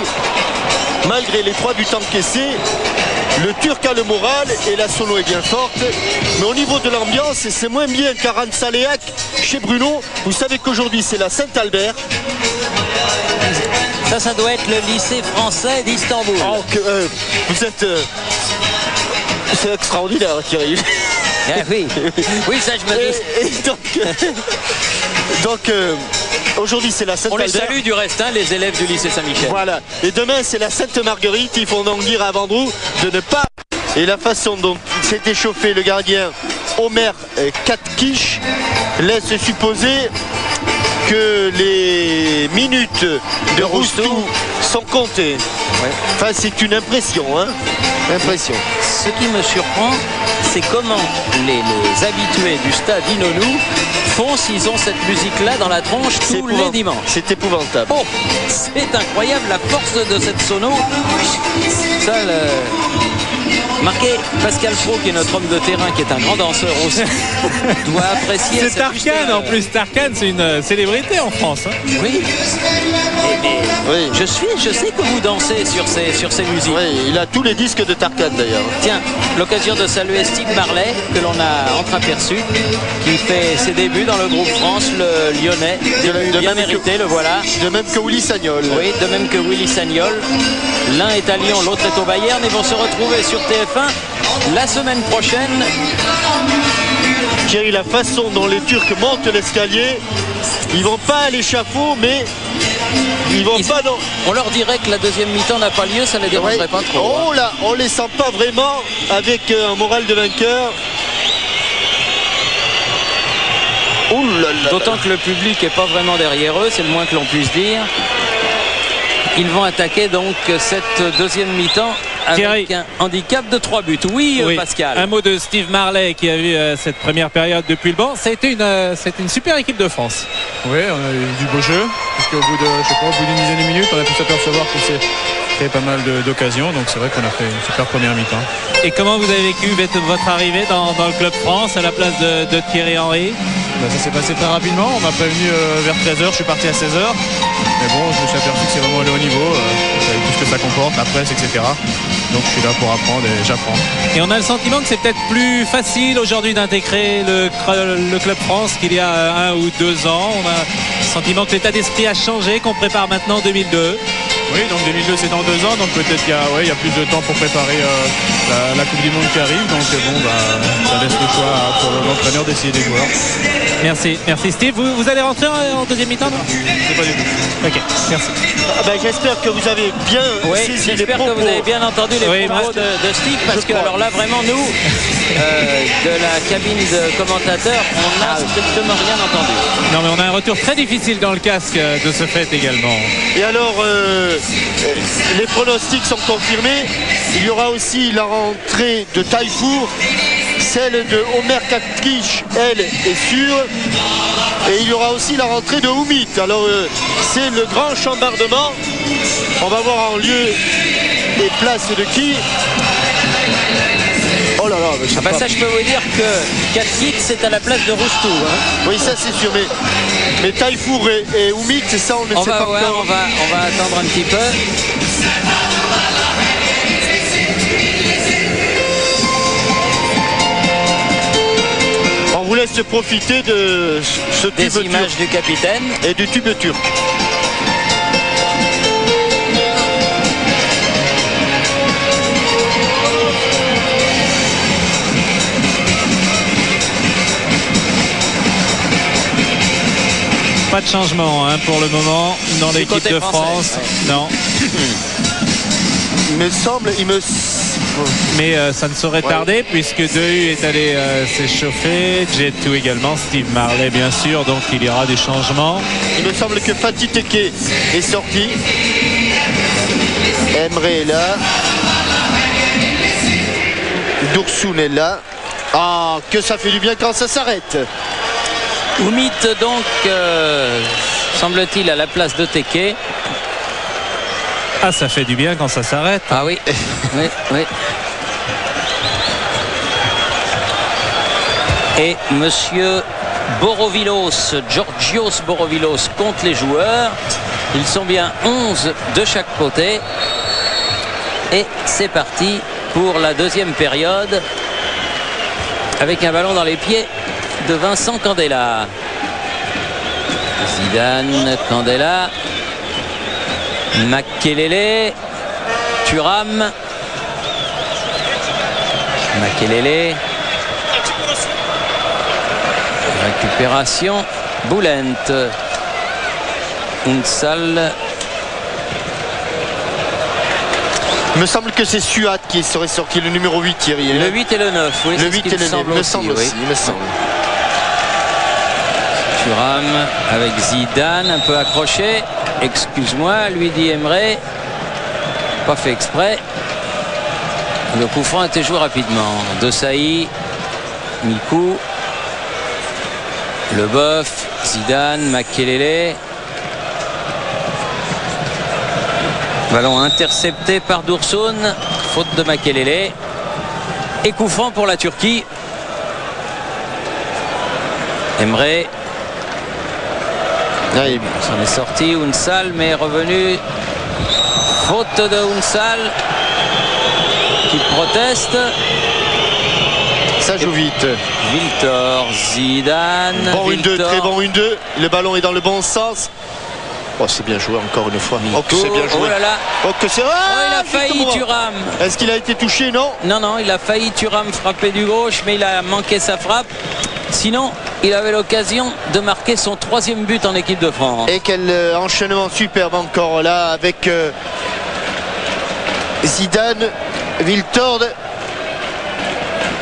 malgré les 3 buts encaissés, le Turc a le moral et la sono est bien forte. Mais au niveau de l'ambiance, c'est moins bien qu'à Saléac chez Bruno. Vous savez qu'aujourd'hui c'est la Saint-Albert. Ça doit être le lycée français d'Istanbul. Oh, vous êtes... c'est extraordinaire Thierry. Ah, oui. Oui, ça je me doute. Donc aujourd'hui c'est la Sainte-Albert. On les salue du reste, hein, les élèves du lycée Saint-Michel. Voilà. Et demain c'est la Sainte-Marguerite. Il faut donc dire à Vendroux de ne pas... Et la façon dont s'est échauffé le gardien Omer Katkish laisse supposer que les minutes de Roustou sont comptées. Ouais. Enfin c'est une impression, hein. Impression. Ce qui me surprend, c'est comment les habitués du stade İnönü font s'ils ont cette musique-là dans la tronche tous les dimanches. C'est épouvantable. Oh, c'est incroyable la force de cette sono. Ça, Marqué Pascal Pro, qui est notre homme de terrain, qui est un grand danseur aussi, doit apprécier. C'est Tarkan en plus. Tarkan, c'est une célébrité en France. Hein. Oui. Oui. Je sais que vous dansez sur ces musiques. Oui, il a tous les disques de Tarkan d'ailleurs. Tiens, l'occasion de saluer Steve Marley, que l'on a entreaperçu, qui fait ses débuts dans le groupe France, le Lyonnais. Bien mérité, le voilà. De même que Willy Sagnol. Oui, de même que Willy Sagnol. L'un est à Lyon, l'autre est au Bayern. Ils vont se retrouver sur TF1 la semaine prochaine. Thierry, la façon dont les Turcs montent l'escalier, ils vont pas à l'échafaud, mais ils vont pas dans... On leur dirait que la deuxième mi-temps n'a pas lieu, ça ne les dérangerait pas trop. Oh là, on les sent pas vraiment avec un moral de vainqueur. D'autant que le public n'est pas vraiment derrière eux, c'est le moins que l'on puisse dire. Ils vont attaquer donc cette deuxième mi-temps avec un handicap de 3 buts. Oui, Pascal. Un mot de Steve Marley qui a vu cette première période depuis le banc. Ça a été une super équipe de France. Oui, on a eu du beau jeu. Parce qu'au bout d'une dizaine de minutes, on a pu s'apercevoir qu'on s'est créé pas mal d'occasions. Donc c'est vrai qu'on a fait une super première mi-temps. Et comment vous avez vécu votre arrivée dans le Club France à la place de Thierry Henry? Ça s'est passé très rapidement. On m'a prévenu vers 13h, je suis parti à 16h. Mais bon, je me suis aperçu que c'est vraiment le haut niveau, avec tout ce que ça comporte, la presse, etc. Donc je suis là pour apprendre et j'apprends. Et on a le sentiment que c'est peut-être plus facile aujourd'hui d'intégrer le Club France qu'il y a 1 ou 2 ans. On a le sentiment que l'état d'esprit a changé, qu'on prépare maintenant 2002. Oui, donc 2002 c'est dans 2 ans, donc peut-être qu'il y a plus de temps pour préparer la Coupe du Monde qui arrive. Donc ça laisse le choix pour l'entraîneur d'essayer des joueurs. Merci Steve. Vous allez rentrer en deuxième mi-temps, non? C'est pas du tout. Ok, merci. J'espère que vous avez bien saisi les propos. J'espère que vous avez bien entendu les propos de Steve, parce que alors là vraiment nous de la cabine de commentateurs, on n'a strictement rien entendu. Non, mais on a un retour très difficile dans le casque de ce fait également. Et alors les pronostics sont confirmés. Il y aura aussi la rentrée de Taillefour. Celle de Omer Katrich, elle, est sûre. Et il y aura aussi la rentrée de Oumit. Alors c'est le grand chambardement. On va voir en lieu et place de qui. Oh là là, ça je peux vous dire que Katrich c'est à la place de Roustou. Hein. Oui, ça c'est sûr. Mais Taillefour et Oumit, ça on ne sait pas encore. On va attendre un petit peu. On vous laisse profiter de ce tube des images du capitaine et du tube turc. Pas de changement pour le moment dans l'équipe de France. Ouais. Non. Mais ça ne saurait tarder puisque Dehu est allé s'échauffer, Djetou également, Steve Marley bien sûr, donc il y aura des changements. Il me semble que Fatih Tekke est sorti. Emre est là. Doursoun est là. Ah, que ça fait du bien quand ça s'arrête. Oumit donc semble-t-il à la place de Tekke. Ah, ça fait du bien quand ça s'arrête. Ah oui, oui. Et monsieur Borovilos, Georgios Borovilos compte les joueurs. Ils sont bien 11 de chaque côté. Et c'est parti pour la deuxième période. Avec un ballon dans les pieds de Vincent Candela. Zidane, Candela. Makelele, Thuram, Makelele, récupération, Boulent, Unsal. Il me semble que c'est Suat qui serait sorti, le numéro 8, Thierry. Le 8 et le 9, oui. Le 8 et le 9, il me semble aussi. Thuram avec Zidane, un peu accroché. Excuse-moi, lui dit Emre. Pas fait exprès. Le coup franc a été joué rapidement. De Sailly, Mikou, Leboeuf, Zidane, Makelele. Ballon intercepté par Doursoun. Faute de Makelele. Et coup franc pour la Turquie. Emre. Il s'en est sorti, Unsal, mais revenu. Faute de Unsal qui proteste. Ça joue vite. Viltor, Zidane. Bon 1-2, très bon 1-2. Le ballon est dans le bon sens. Oh, c'est bien joué encore une fois. Oh, que c'est bien joué. Oh là là. Oh, que c'est... il a failli Thuram. Est-ce qu'il a été touché? Non. Non, il a failli Thuram frapper du gauche, mais il a manqué sa frappe. Sinon, il avait l'occasion de marquer son 3e but en équipe de France. Et quel enchaînement superbe encore là avec Zidane, Wiltord,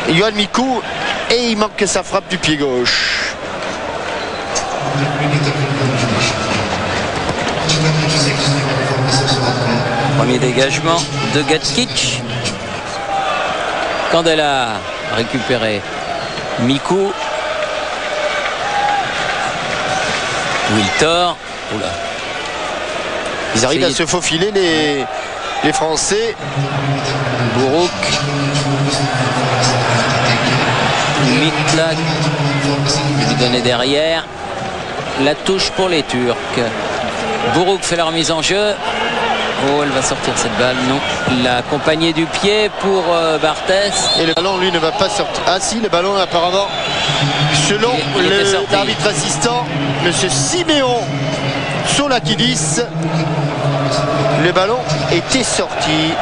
Yohan Micoud, et il manque sa frappe du pied gauche. Premier dégagement de Gatkic. Candela récupéré. Micoud. Wiltord. Oula. Ils arrivent à se faufiler les Français. Bourouk. Mitla lui donnait derrière. La touche pour les Turcs. Bourouk fait la remise en jeu. Oh, elle va sortir cette balle. Non. La accompagnée du pied pour Barthès. Et le ballon, lui, ne va pas sortir. Ah si, le ballon, apparemment, selon l'arbitre assistant, M. Siméon Solakidis, le ballon était sorti.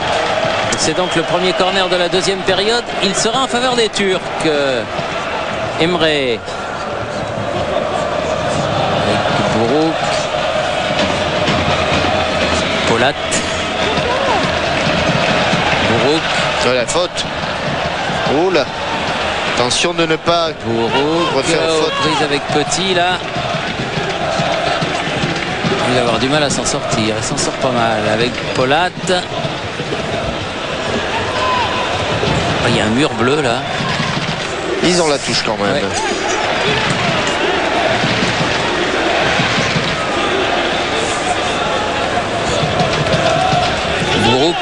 C'est donc le premier corner de la 2e période. Il sera en faveur des Turcs. Emre. Avec Bourouk. Polat. Bourouk. C'est la faute. Oh là. Attention de ne pas refaire faute. Prise avec Petit là. Il va avoir du mal à s'en sortir. Il s'en sort pas mal avec Polat. Il y a un mur bleu là. Ils ont la touche quand même. Ouais. Bourouk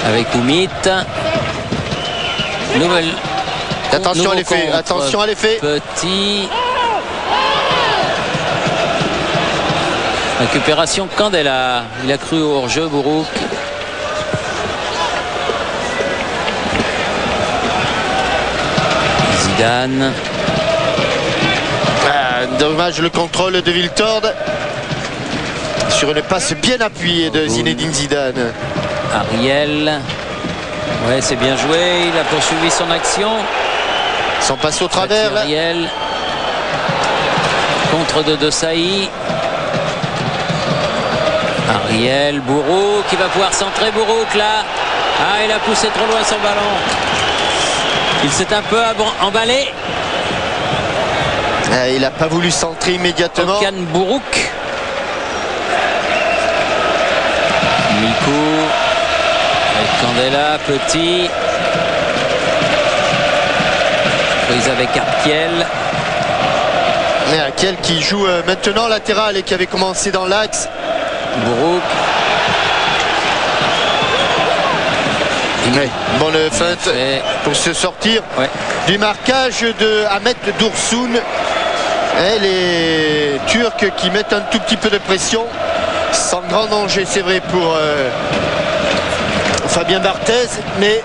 avec Oumit. Nouvelle. Attention à l'effet. Attention à l'effet. Petit. Récupération Candela. Il a cru au hors-jeu Bourouk. Zidane. Dommage le contrôle de Wiltord sur une passe bien appuyée de Zinedine Zidane. Ariel. Ouais, c'est bien joué. Il a poursuivi son action. Sans passer au travers. Ariel. Contre de Sailly. Ariel. Bourouk qui va pouvoir centrer. Bourouk là. Ah, il a poussé trop loin son ballon. Il s'est un peu emballé. Il n'a pas voulu centrer immédiatement. Okan Bourouk. Micoud. Avec Candela. Petit. Prise avec Arkiel. Mais Arkiel qui joue maintenant latéral et qui avait commencé dans l'axe. Bourouk. Ouais, bonne feinte pour se sortir du marquage de Ahmet Dursun. Et les Turcs qui mettent un tout petit peu de pression, sans grand danger, c'est vrai, pour Fabien Barthez, mais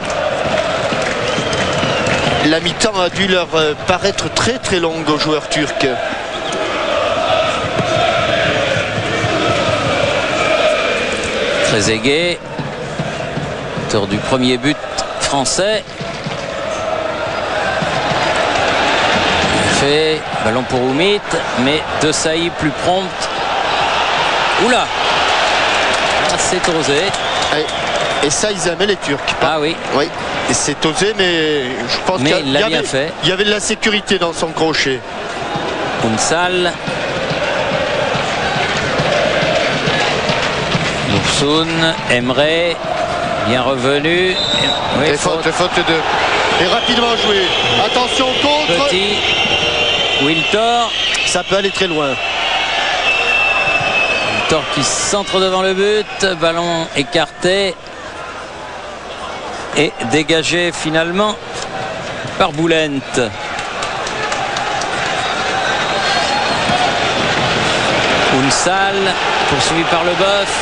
la mi-temps a dû leur paraître très très longue aux joueurs turcs. Trezeguet, auteur du premier but français. Fait ballon pour Oumit, mais De Sailly plus prompte. Oula, c'est osé. Et ça, ils aimaient les Turcs. Ah oui. Oui. Et c'est osé, mais je pense qu'il y avait de la sécurité dans son crochet. Unsal. Dursun, Emre, bien revenu. Oui, et faute de. Et rapidement joué. Attention contre. Petit. Wiltord. Ça peut aller très loin. Wiltord qui centre devant le but. Ballon écarté. Et dégagé finalement par Boulent. Unsal poursuivi par Leboeuf.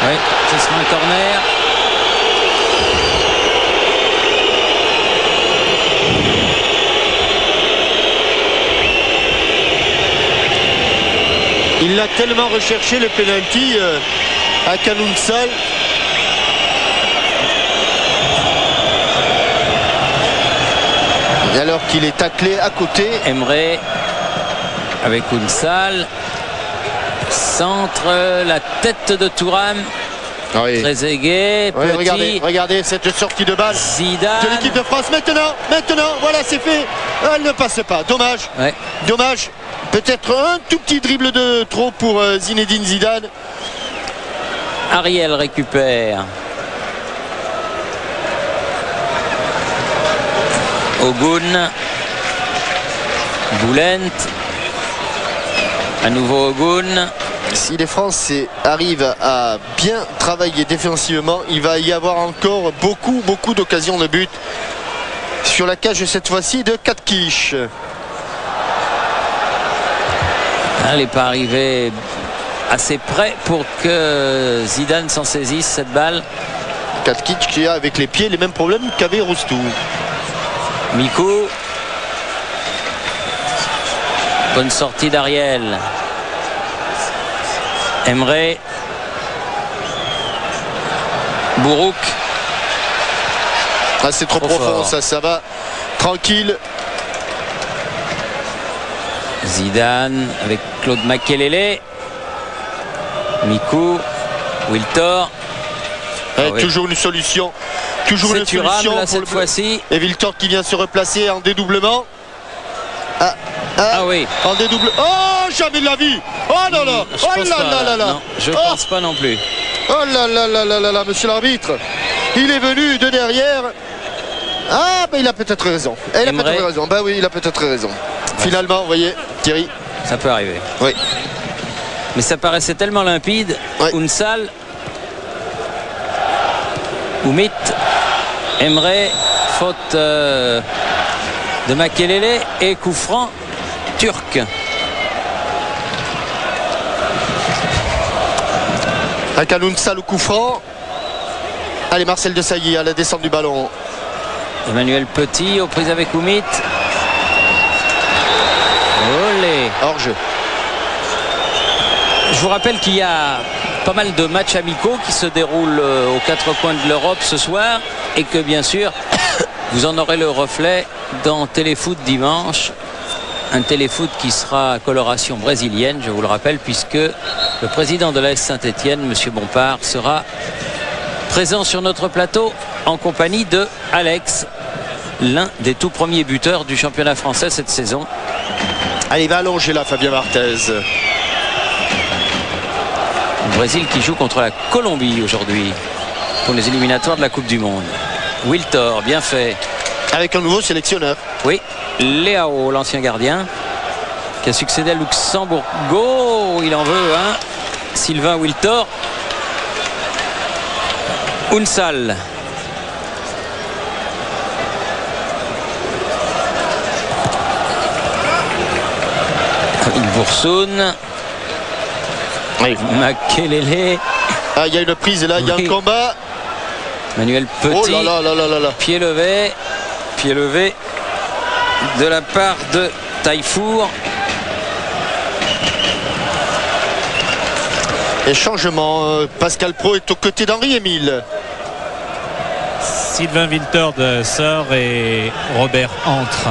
Oui, ce sera un corner. Il l'a tellement recherché le penalty à Kalounsal. Et alors qu'il est taclé à côté. Emre avec Unsal. Centre, la tête de Thuram. Oui. Trezeguet, Oui, regardez cette sortie de balle Zidane de l'équipe de France. Maintenant, voilà, c'est fait. Elle ne passe pas. Dommage. Ouais. Dommage. Peut-être un tout petit dribble de trop pour Zinedine Zidane. Ariel récupère. Ogun. Boulent. À nouveau Ogun. Si les Français arrivent à bien travailler défensivement, il va y avoir encore beaucoup d'occasions de but sur la cage cette fois-ci de Katkish. Elle n'est pas arrivée assez près pour que Zidane s'en saisisse cette balle. Katkish qui a avec les pieds les mêmes problèmes qu'avait Roustou. Mikou. Bonne sortie d'Ariel. Emre. Bourouk. Ah, c'est trop profond, ça va tranquille. Zidane avec Claude Makelele. Mikou. Wiltor. Toujours une solution. Toujours une Thuram, solution là, pour cette fois-ci. Et Wiltor qui vient se replacer en dédoublement. Oui. En dédoublement. Oh, jamais de la vie. Oh là là. Oh là là. Non, je pense pas non plus. Oh là là, monsieur l'arbitre. Il est venu de derrière. Ah, il a peut-être raison. Il a peut-être raison. Bah oui, il a peut-être raison. Finalement, vous voyez, Thierry. Ça peut arriver. Oui. Mais ça paraissait tellement limpide. Unsal. Oumit. Emre. Faute de Makelele. Et coup franc turc. Akalounsal au coup franc. Allez, Marcel Desailly à la descente du ballon. Emmanuel Petit aux prises avec Oumit. Olé. Hors-jeu. Je vous rappelle qu'il y a pas mal de matchs amicaux qui se déroulent aux quatre coins de l'Europe ce soir et que bien sûr vous en aurez le reflet dans Téléfoot dimanche. Un Téléfoot qui sera à coloration brésilienne, je vous le rappelle, puisque le président de l'AS Saint-Etienne, M. Bompard, sera présent sur notre plateau en compagnie de Alex, l'un des tout premiers buteurs du championnat français cette saison. Allez, il va allonger là, Fabien Barthez. Le Brésil qui joue contre la Colombie aujourd'hui pour les éliminatoires de la Coupe du Monde. Wiltor, bien fait. Avec un nouveau sélectionneur. Oui, Leao, l'ancien gardien, qui a succédé à Luxembourgo. Il en veut un. Sylvain Wiltor. Unsal. Il boursoune. Oui. Makelele. Ah, il y a une prise là, il y a un combat. Manuel Petit. Oh là là. Pied levé de la part de Taillefour. Et changement, Pascal Pro est aux côtés d'Henri-Émile. Sylvain Wiltord sort et Robert entre.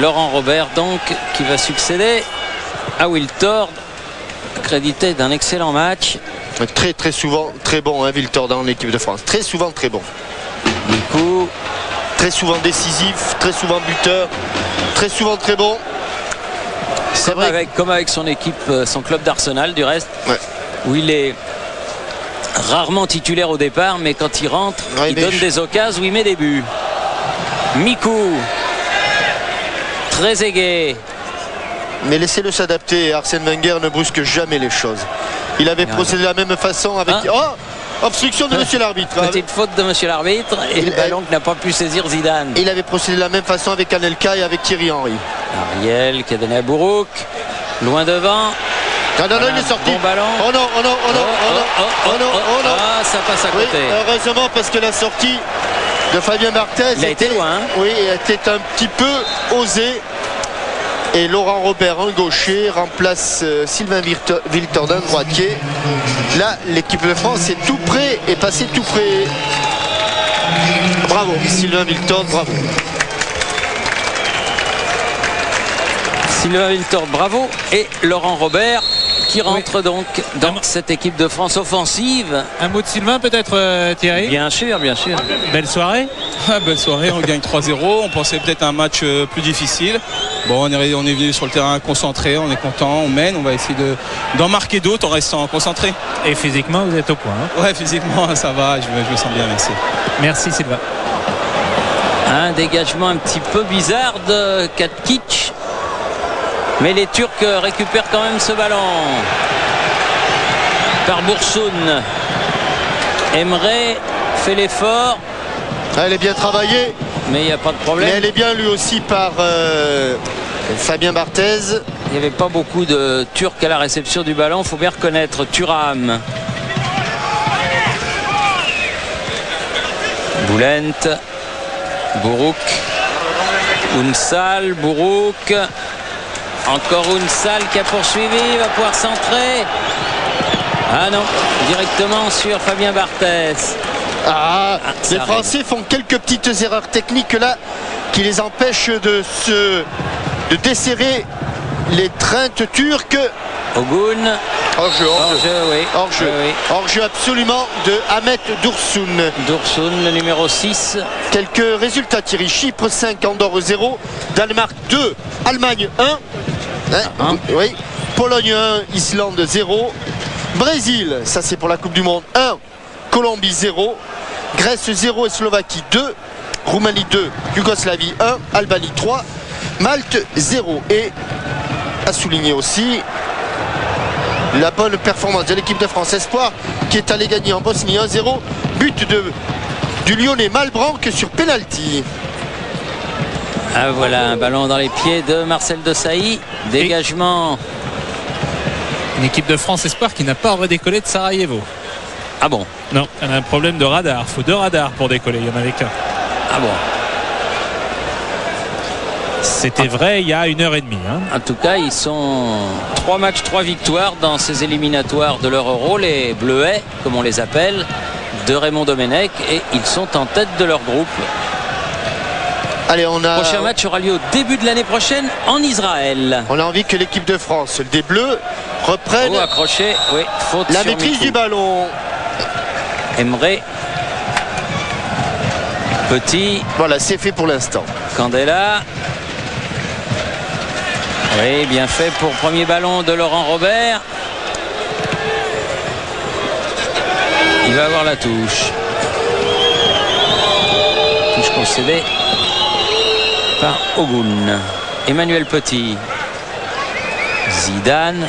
Laurent Robert donc qui va succéder à Wiltord, crédité d'un excellent match. Très souvent très bon, hein, Wiltord dans l'équipe de France. Très souvent très bon. Mikou. Très souvent décisif, très souvent buteur, très souvent très bon. C'est vrai. Comme avec son équipe, son club d'Arsenal du reste, où il est rarement titulaire au départ, mais quand il rentre, il donne des occasions où il met des buts. Mikou. Trezeguet. Mais laissez-le s'adapter. Arsène Wenger ne brusque jamais les choses. Il avait procédé de la même façon avec... Obstruction de monsieur l'arbitre. Petite faute de monsieur l'arbitre et le ballon n'a pas pu saisir Zidane. Il avait procédé de la même façon avec Anelka et avec Thierry Henry. Ariel qui a donné à Bourouk. Loin devant. Non, il est sorti. Bon ballon. Oh non. Ah, ça passe à côté. Oui, heureusement parce que la sortie de Fabien Barthez il a été loin. Oui, était un petit peu osée. Et Laurent Robert, un gaucher, remplace Sylvain Wiltord, un droitier. Là, l'équipe de France est tout près, est passée tout près. Bravo, Sylvain Wiltord, bravo. Sylvain Wiltord, bravo. Et Laurent Robert qui rentre donc dans cette équipe de France offensive. Un mot de Sylvain peut-être, Thierry? Bien sûr, bien sûr. Belle soirée. Belle soirée, on gagne 3-0. On pensait peut-être un match plus difficile. Bon, on est venu sur le terrain concentré, on est content, on mène, on va essayer d'en marquer d'autres en restant concentré. Et physiquement, vous êtes au point, hein? Ouais, physiquement, ça va, je me sens bien, merci. Merci Sylvain. Un dégagement un petit peu bizarre de Katkic. Mais les Turcs récupèrent quand même ce ballon. Par Boursoun. Emre fait l'effort. Elle est bien travaillée. Mais il n'y a pas de problème. Mais elle est bien lui aussi par Fabien Barthez. Il n'y avait pas beaucoup de Turcs à la réception du ballon. Il faut bien reconnaître Thuram. Boulent. Bourouk. Unsal. Bourouk. Encore Unsal qui a poursuivi. Il va pouvoir centrer. Ah non. Directement sur Fabien Barthez. Les Français font quelques petites erreurs techniques là qui les empêchent de desserrer les treintes turques. Ogun. Hors-jeu, oui. Hors-jeu absolument de Ahmet Dursun. Dursun, le numéro 6. Quelques résultats, Thierry. Chypre 5, Andorre 0. Danemark 2, Allemagne 1. Oui. Pologne 1, Islande 0. Brésil, ça c'est pour la Coupe du Monde, 1. Colombie 0. Grèce 0 et Slovaquie 2. Roumanie 2, Yougoslavie 1. Albanie 3. Malte 0. Et à souligner aussi la bonne performance de l'équipe de France Espoir qui est allée gagner en Bosnie 1-0. But du Lyonnais Malbranc sur penalty. Ah voilà, un ballon dans les pieds de Marcel Desailly. Dégagement. Une équipe de France Espoir qui n'a pas redécollé de Sarajevo. Ah bon? Non, elle a un problème de radar. Il faut 2 radars pour décoller, il n'y en avait qu'un. Ah bon? C'était vrai il y a 1h30. En tout cas, ils sont 3 matchs, 3 victoires dans ces éliminatoires de l'Euro, les Bleuets, comme on les appelle, de Raymond Domenech, et ils sont en tête de leur groupe. Allez, Le prochain match aura lieu au début de l'année prochaine en Israël. On a envie que l'équipe de France, des Bleus, reprenne accroché, oui, faute la sur maîtrise Mikou. du ballon. Emre. Petit. Voilà, c'est fait pour l'instant. Candela. Oui, bien fait pour premier ballon de Laurent Robert. Il va avoir la touche. Touche concédée par Ogun. Emmanuel Petit. Zidane.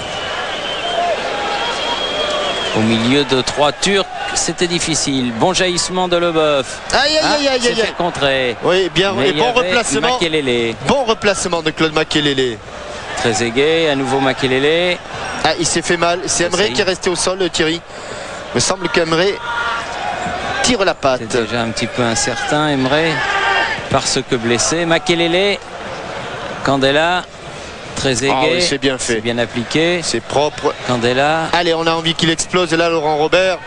Au milieu de 3 Turcs, c'était difficile. Bon jaillissement de Leboeuf. C'était contré. Oui, bien. Mais Et bon replacement. Makelele. Bon replacement de Claude Makelele. Très aigué, à nouveau Makelele. Il s'est fait mal. C'est Emre qui est resté au sol, Thierry. Il me semble qu'Emre tire la patte. C'est déjà un petit peu incertain, Emre, parce que blessé. Makelele. Candela. Très aigué. Oui, c'est bien fait. C'est bien appliqué. C'est propre. Candela. Allez, on a envie qu'il explose là, Laurent Robert.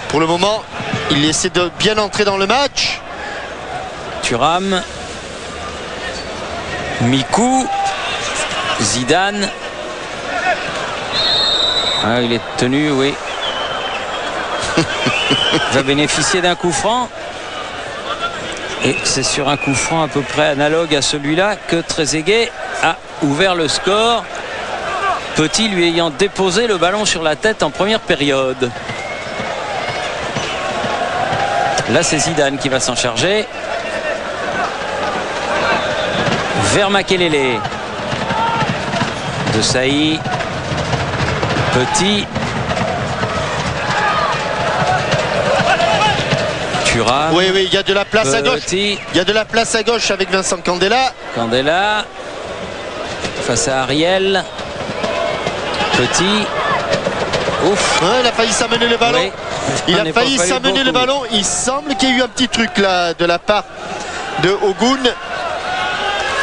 Pour le moment, il essaie de bien entrer dans le match. Thuram. Mikou. Zidane. Il est tenu, oui. Il va bénéficier d'un coup franc. Et c'est sur un coup franc à peu près analogue à celui-là que Trezeguet a ouvert le score. Petit lui ayant déposé le ballon sur la tête en première période. Là, c'est Zidane qui va s'en charger. Vers Makelele. Desailly. Petit. Thuram. Oui, il y a de la place à gauche. Petit. Il y a de la place à gauche avec Vincent Candela. Candela. Face à Ariel. Petit. Ouf. Il a failli s'amener le ballon. Oui. Il a failli s'amener le ballon. Il semble qu'il y ait eu un petit truc là de la part de Ogun.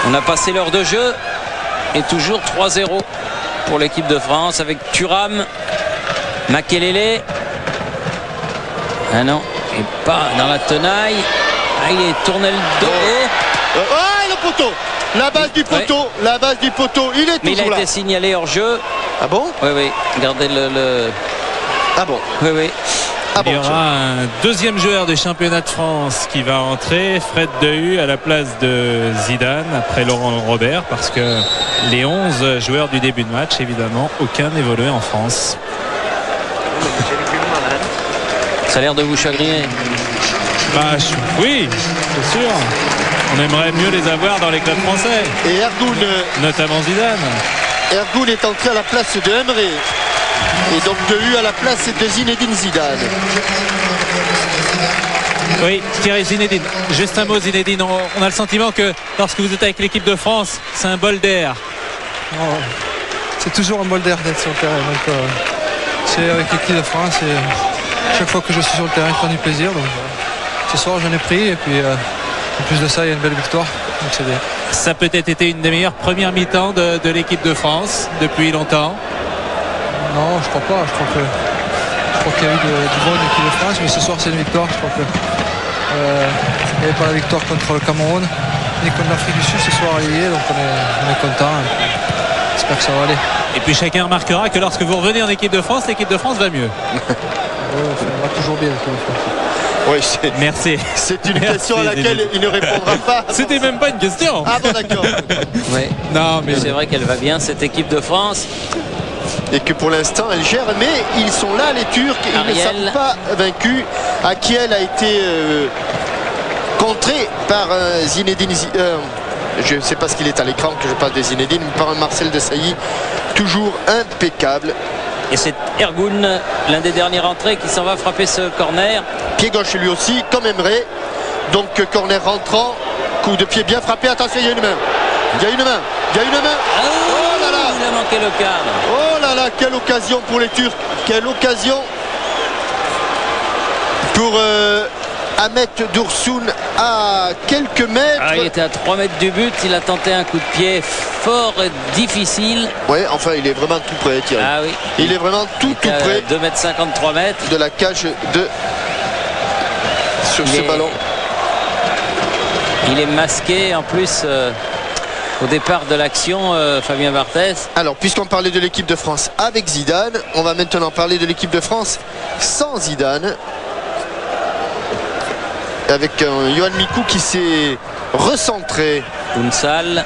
On a passé l'heure de jeu. Et toujours 3-0 pour l'équipe de France avec Thuram, Makelele. Ah non, il n'est pas dans la tenaille. Ah, il est tourné le dos. Le poteau, la base du poteau, la base du poteau, il est mais toujours il a là. été signalé hors jeu. Ah bon? Oui, oui, regardez le... Ah bon? Oui, oui. Ah Il y bon, aura un deuxième joueur du championnat de France qui va entrer, Fred Dehu, à la place de Zidane après Laurent Robert, parce que les 11 joueurs du début de match, évidemment, aucun n'évoluait en France. Ça a l'air de vous chagriner. Oui, c'est sûr. On aimerait mieux les avoir dans les clubs français. Et Ergun, notamment Zidane. Ergun est entré à la place de Emre. Et donc Dehu à la place de Zinedine Zidane. Oui, Thierry Zinedine. Juste un mot, Zinedine. On a le sentiment que lorsque vous êtes avec l'équipe de France, c'est un bol d'air. C'est toujours un bol d'air d'être sur le terrain. Donc, c'est avec l'équipe de France. Et chaque fois que je suis sur le terrain, je prends du plaisir. Donc, ce soir, j'en ai pris. Et puis, en plus de ça, il y a une belle victoire. Donc, c'est bien. Ça a peut-être été une des meilleures premières mi-temps de l'équipe de France depuis longtemps. Non, je crois pas. Je crois qu'il y a eu du bon équipe de France, mais ce soir c'est une victoire. Je crois que il n'y avait pas la victoire contre le Cameroun ni contre l'Afrique du Sud ce soir à Lille, donc on est content. J'espère que ça va aller. Et puis chacun remarquera que lorsque vous revenez en équipe de France, l'équipe de France va mieux. On va toujours bien l'équipe de France. Oui, merci. C'est une question à laquelle il ne répondra pas. C'était même pas une question. Ah bon, d'accord. Oui. Non, mais c'est vrai qu'elle va bien, cette équipe de France. Et que pour l'instant elle gère, mais ils sont là les Turcs, ils ne sont pas vaincus. Akiel a été contré par Zinedine, je ne sais pas ce qu'il est à l'écran que je parle de Zinedine, mais par un Marcel Desailly toujours impeccable. Et c'est Ergun, l'un des derniers entrés, qui s'en va frapper ce corner. Pied gauche lui aussi, comme Emre. Donc corner rentrant, coup de pied bien frappé, attention, il y a une main. Il y a une main, il y a une main. Oh là là, il a manqué le cadre. Oh là là, quelle occasion pour les Turcs. Quelle occasion pour Ahmet Dursun à quelques mètres. Ah, il était à 3 mètres du but, il a tenté un coup de pied fort et difficile. Oui, enfin il est vraiment tout près, Thierry. Ah oui. Il est vraiment tout près. 2 mètres 53 mètres. De la cage de... sur ce ballon. Il est masqué en plus au départ de l'action, Fabien Barthez. Alors, puisqu'on parlait de l'équipe de France avec Zidane, on va maintenant parler de l'équipe de France sans Zidane. Avec Johan Mikou qui s'est recentré. Unsal.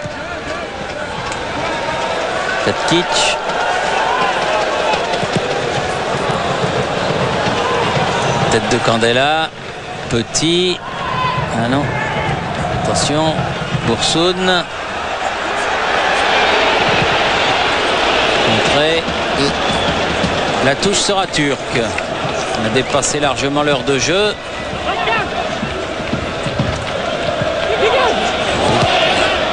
Katic. Tête de Candela. Petit. Ah non. Attention. Boursoun. Contré. La touche sera turque. On a dépassé largement l'heure de jeu.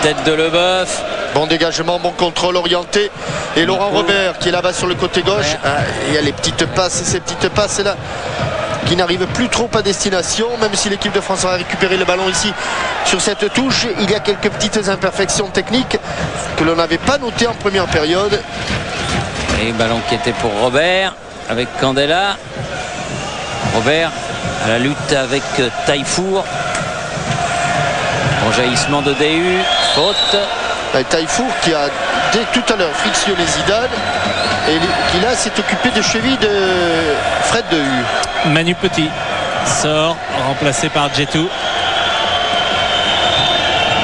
Tête de Leboeuf. Bon dégagement, bon contrôle orienté. Et Laurent Robert qui est là-bas sur le côté gauche. Ouais. Ah, il y a les petites passes, ces petites passes là qui n'arrivent plus trop à destination. Même si l'équipe de France va récupérer le ballon ici sur cette touche, il y a quelques petites imperfections techniques que l'on n'avait pas notées en première période. Et ballon qui était pour Robert avec Candela. Robert à la lutte avec Taillefour. Bon jaillissement de Dehu, faute. Taillefour qui a dès tout à l'heure frictionné Zidane et qui là s'est occupé des chevilles de Fred Dehu. Manu Petit sort, remplacé par Djetou.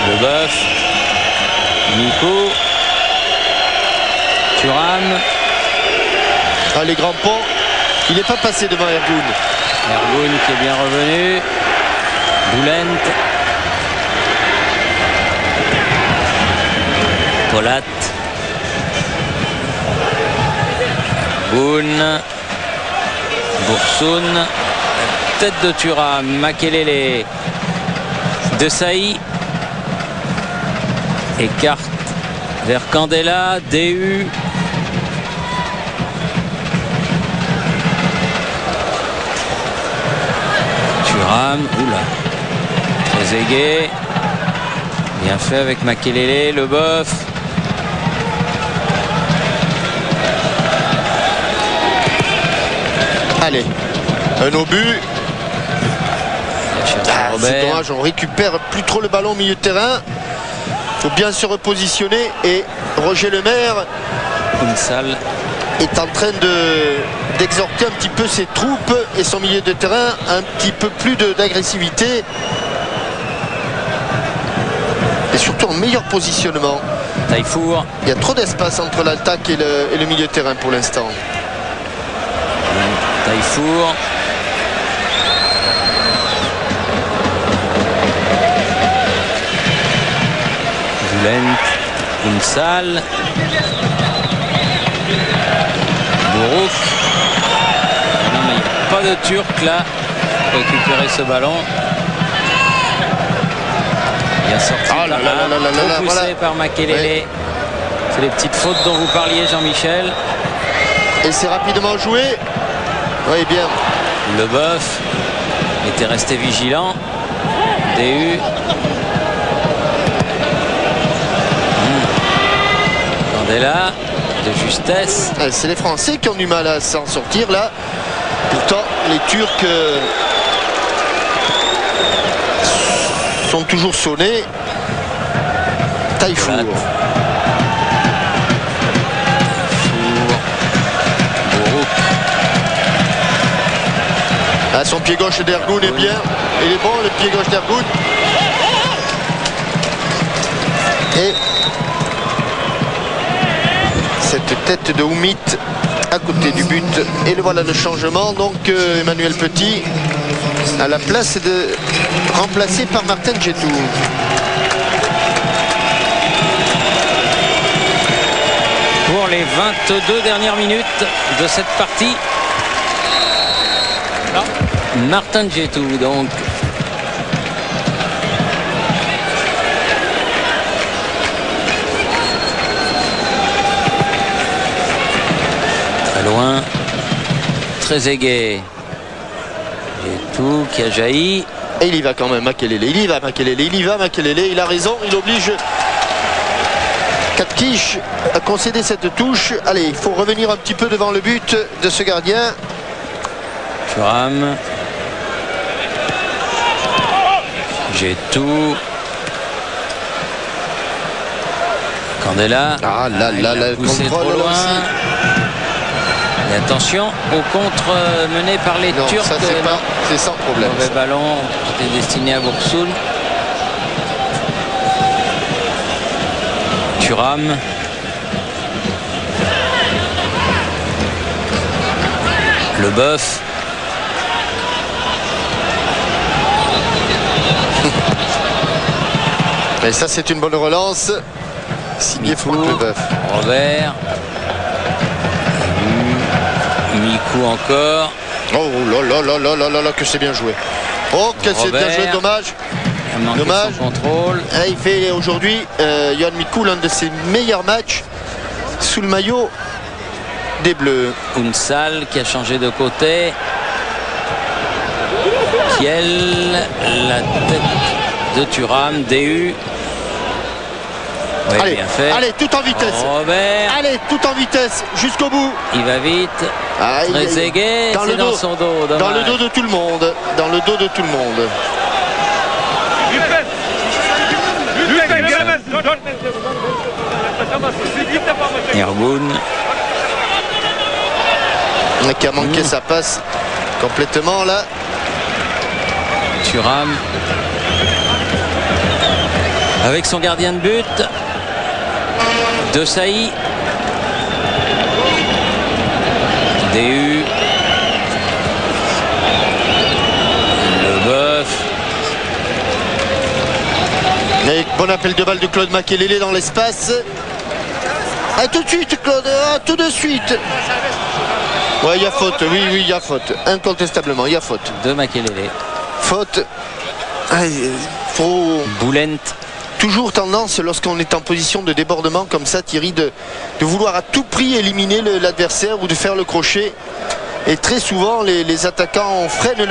Leboeuf. Nico. Thuram. Ah, les grands ponts. Il n'est pas passé devant Ergun. Ergun qui est bien revenu. Boulent. Polat. Boun. Boursoun. Tête de Thuram. Makelele. Desailly. Écarte vers Candela. Dehu. Thuram. Oula. Très aigué. Bien fait avec Makelele. Leboeuf. Allez, un obus. C'est dommage, on récupère plus trop le ballon au milieu de terrain. Il faut bien se repositionner. Et Roger Lemaire est en train d'exhorter un petit peu ses troupes et son milieu de terrain, un petit peu plus d'agressivité. Et surtout en meilleur positionnement. Taillefour. Il y a trop d'espace entre l'attaque et le milieu de terrain pour l'instant. Taillefour. Une salle. Bourouk. Non, mais il n'y a pas de Turc là pour récupérer ce ballon. Bien sorti poussé voilà. Par Makelele. Oui. C'est les petites fautes dont vous parliez, Jean-Michel. Et c'est rapidement joué. Oui, bien. Leboeuf était resté vigilant. DU. Candela, de justesse. C'est les Français qui ont du mal à s'en sortir là. Pourtant, les Turcs sont toujours sonnés. Taillefour. Ah, son pied gauche d'Ergoun est bien. Il est bon, le pied gauche d'Ergoun. Et cette tête de Oumit à côté du but. Et le voilà le changement. Donc Emmanuel Petit à la place de remplacé par Martin Djetou. Pour les 22 dernières minutes de cette partie. Martin Djetou donc. Très loin. Très aigué. Djetou qui a jailli. Et il y va quand même, Makelele. Il y va, Makelele. Il y va, Makelele. Il a raison. Il oblige Katkish à concéder cette touche. Allez, il faut revenir un petit peu devant le but de ce gardien. Thuram. Djetou. Candela. Ah là là là, poussé trop loin. Et attention au contre mené par les Turcs. Ça c'est sans problème. Mauvais ballon qui était destiné à Boursoul. Thuram. Leboeuf. Et ça c'est une bonne relance. Signé Franck Leboeuf. Robert. Mikou encore. Oh là là là là là là là, que c'est bien joué. Oh que c'est bien joué, dommage. Dommage. Contrôle. Et il fait aujourd'hui Yohan Mikou l'un de ses meilleurs matchs sous le maillot des Bleus. Unsal qui a changé de côté. Kiel, la tête de Thuram, DU. Oui, allez, bien fait. Allez, tout en vitesse. Robert. Allez, tout en vitesse, jusqu'au bout. Il va vite. Très aigué, c'est dans son dos. Dommage. Dans le dos de tout le monde. Dans le dos de tout le monde. Ergoun. Qui a manqué sa passe complètement là. Thuram. Avec son gardien de but. De Saï. DU. Leboeuf. Bon appel de balle de Claude Makelele dans l'espace. Ah, tout de suite Claude, tout de suite. Ouais, il y a faute, oui, il y a faute. Incontestablement, il y a faute. De Makelele. Faute. Il faut... Boulent. Toujours tendance, lorsqu'on est en position de débordement comme ça, Thierry, de vouloir à tout prix éliminer l'adversaire ou de faire le crochet. Et très souvent, les attaquants freinent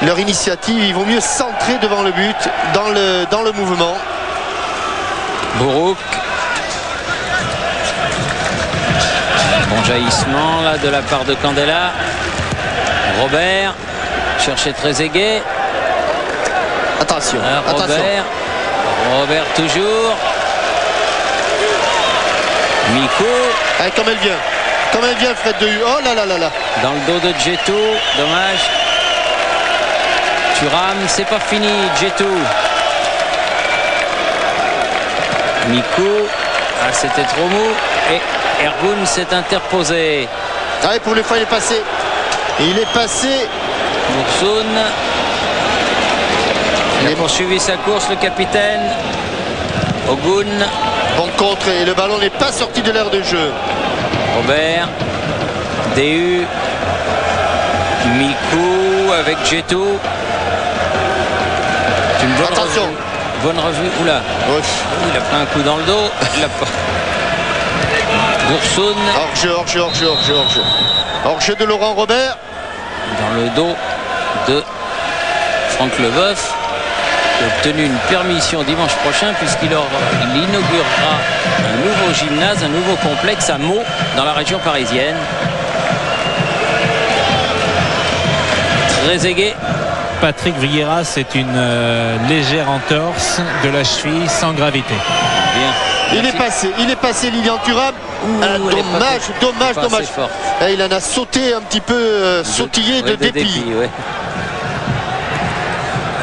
leur initiative. Il vaut mieux centrer devant le but, dans le mouvement. Bourouk. Bon Jaillissement là de la part de Candela. Robert cherchait Trezeguet. Attention, Robert. Robert toujours. Miku. Allez, comme elle vient Fred de Hu. Oh là là là là. Dans le dos de Djetou, dommage. Thuram, c'est pas fini, Djetou. Miku, c'était trop mou. Et Ergun s'est interposé. Allez, pour les fois, il est passé. Il est passé. Boursoun. Il a poursuivi sa course, le capitaine. Ogun. Bon contre, et le ballon n'est pas sorti de l'aire de jeu. Robert. Déhu. Miku avec Djetou. Attention. Bonne revue. Oula. Il a pris un coup dans le dos. Il l'a pas. Boursoun. Hors-jeu de Laurent Robert. Dans le dos de Franck Leboeuf. Il a obtenu une permission dimanche prochain puisqu'il inaugurera un nouveau gymnase, un nouveau complexe à Meaux dans la région parisienne. Trezeguet. Patrick Vieira, c'est une légère entorse de la cheville sans gravité. Bien. Il est passé Lilian Thuram. Dommage. Et il en a sauté un petit peu, sautillé de dépit. Ouais.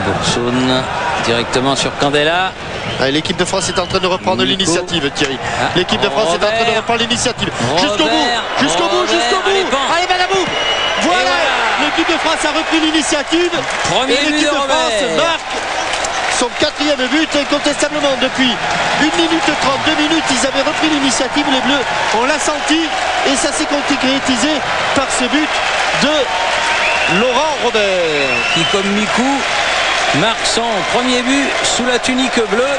Boursoun directement sur Candela. L'équipe de France est en train de reprendre l'initiative, Thierry. L'équipe de France est en train de reprendre l'initiative. Jusqu'au bout. Allez, Madamou. Voilà. L'équipe de France a repris l'initiative. Et l'équipe de France marque son 4e but incontestablement. Depuis 1 minute 30, 2 minutes, ils avaient repris l'initiative. Les Bleus, on l'a senti. Et ça s'est concrétisé par ce but de Laurent Robert. Qui, comme Miku, marque son premier but sous la tunique bleue.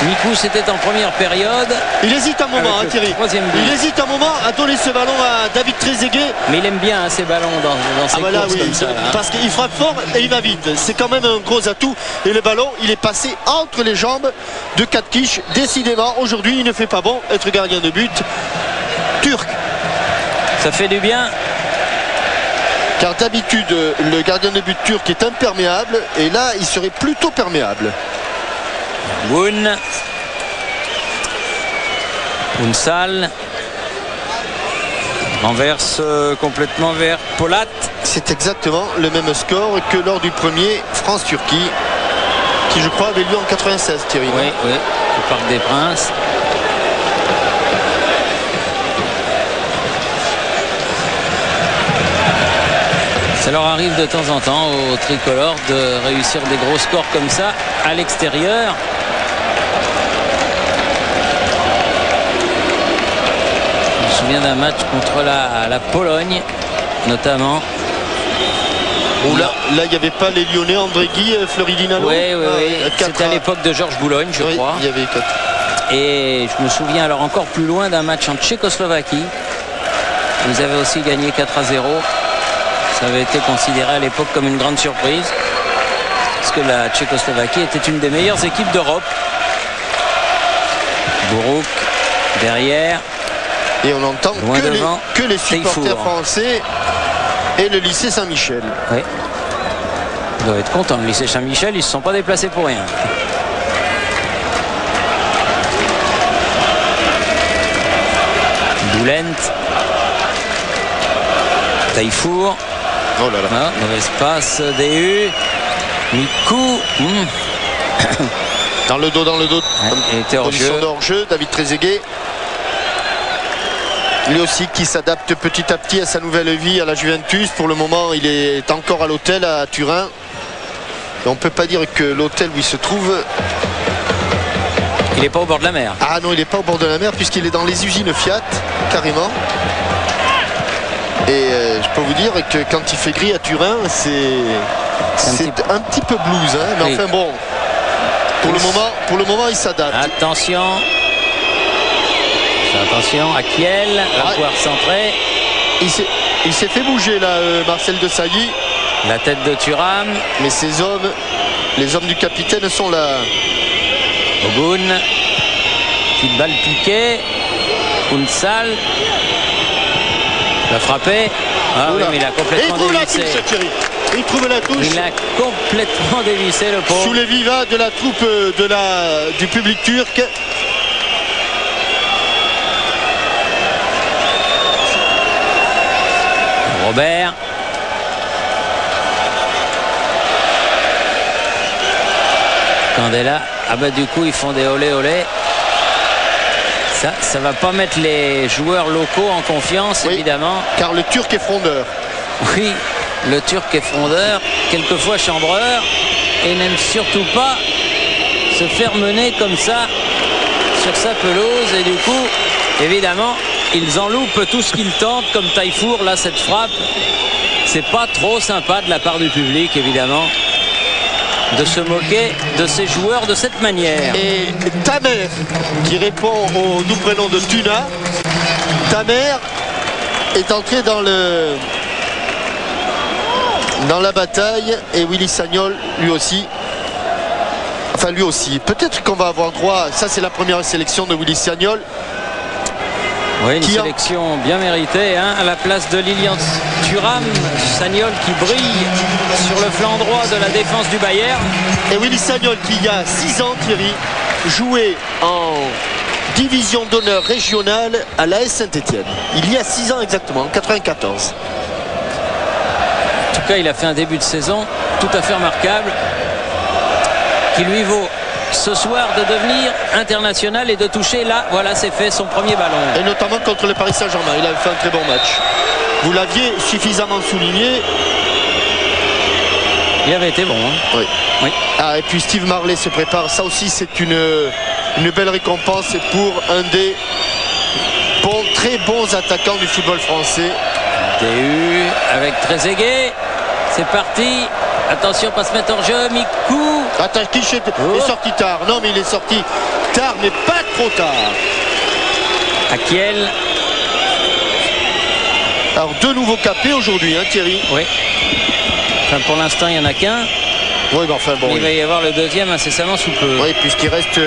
Miku, c'était en première période. Il hésite un moment, Thierry. Il hésite un moment à donner ce ballon à David Trezeguet. Mais il aime bien ces ballons dans ses courses comme ça. Parce qu'il frappe fort et il va vite. C'est quand même un gros atout. Et le ballon, il est passé entre les jambes de Katkish. Décidément, aujourd'hui, il ne fait pas bon être gardien de but turc. Ça fait du bien. Car d'habitude, le gardien de but turc est imperméable. Et là, il serait plutôt perméable. Boun. Unsal renverse complètement vers Polat. C'est exactement le même score que lors du premier France-Turquie, qui je crois avait lieu en 96, Thierry. Oui, au Parc des Princes. Ça leur arrive de temps en temps aux tricolores de réussir des gros scores comme ça à l'extérieur. Je me souviens d'un match contre la Pologne notamment. Où là, il n'y avait pas les Lyonnais, André Guy, Fleury Dinalo. Oui. C'était à l'époque de Georges Boulogne, je crois. Il y avait 4. Et je me souviens alors encore plus loin d'un match en Tchécoslovaquie. Vous avez aussi gagné 4-0. Ça avait été considéré à l'époque comme une grande surprise. Parce que la Tchécoslovaquie était une des meilleures équipes d'Europe. Bourouk derrière. Et on entend que les supporters français et le lycée Saint-Michel. Oui. Ils doivent être contents. Le lycée Saint-Michel, ils ne se sont pas déplacés pour rien. Boulent. Taillefour. Oh là là. Mauvaise passe Déhu. Miku. Dans le dos. Il était hors-jeu. David Trezeguet. Lui aussi qui s'adapte petit à petit à sa nouvelle vie à la Juventus. Pour le moment, il est encore à l'hôtel à Turin. Et on ne peut pas dire que l'hôtel où il se trouve... Il n'est pas au bord de la mer. Ah non, il n'est pas au bord de la mer puisqu'il est dans les usines Fiat, carrément. Et je peux vous dire que quand il fait gris à Turin, c'est un petit peu blues. Hein, mais enfin bon, pour le moment, il s'adapte. Attention. Attention à Kiel, va pouvoir centrer. Il s'est fait bouger là, Marcel Desailly. La tête de Thuram. Mais ces hommes, les hommes du capitaine sont là. Ogun. Petite balle piquée. Unsal l'a frappé. Ah oui, mais il a complètement dévissé. Il trouve la touche. Il a complètement dévissé le pauvre. Sous les vivas de la troupe du public turc. Robert. Candela. Ah bah du coup ils font des olé olé. Ça va pas mettre les joueurs locaux en confiance, oui, évidemment. Car le Turc est frondeur. Oui, le Turc est frondeur, quelquefois chambreur, et n'aime surtout pas se faire mener comme ça sur sa pelouse. Et du coup, évidemment, ils en loupent tout ce qu'ils tentent, comme Taillefour. Là, cette frappe, c'est pas trop sympa de la part du public, évidemment, de se moquer de ces joueurs de cette manière. Et Tamer qui répond au doux prénom de Tuna. Tamer est entré dans la bataille, et Willy Sagnol lui aussi. Enfin lui aussi. Peut-être qu'on va avoir droit, ça c'est la première sélection de Willy Sagnol. Oui, une sélection bien méritée, hein, à la place de Lilian Thuram. Sagnol qui brille sur le flanc droit de la défense du Bayern. Et Willy Sagnol qui, il y a 6 ans, Thierry, jouait en division d'honneur régionale à l'AS Saint-Etienne. Il y a 6 ans exactement, en 94. En tout cas, il a fait un début de saison tout à fait remarquable, qui lui vaut ce soir de devenir international et de toucher, là, voilà, c'est fait, son premier ballon. Et notamment contre le Paris Saint-Germain, il a fait un très bon match. Vous l'aviez suffisamment souligné. Il avait été bon, hein. Oui. Oui. Ah, et puis Steve Marley se prépare, ça aussi c'est une belle récompense pour un des très bons attaquants du football français. DU avec Trezeguet, c'est parti. Attention, pas se mettre hors jeu. Mikou. Attends, Kish est sorti tard. Non, mais il est sorti tard, mais pas trop tard. Akiel. Alors, 2 nouveaux capés aujourd'hui, hein, Thierry. Oui. Enfin, pour l'instant, il n'y en a qu'un. Oui, mais enfin bon. Il va y avoir le deuxième incessamment sous peu. Oui, puisqu'il reste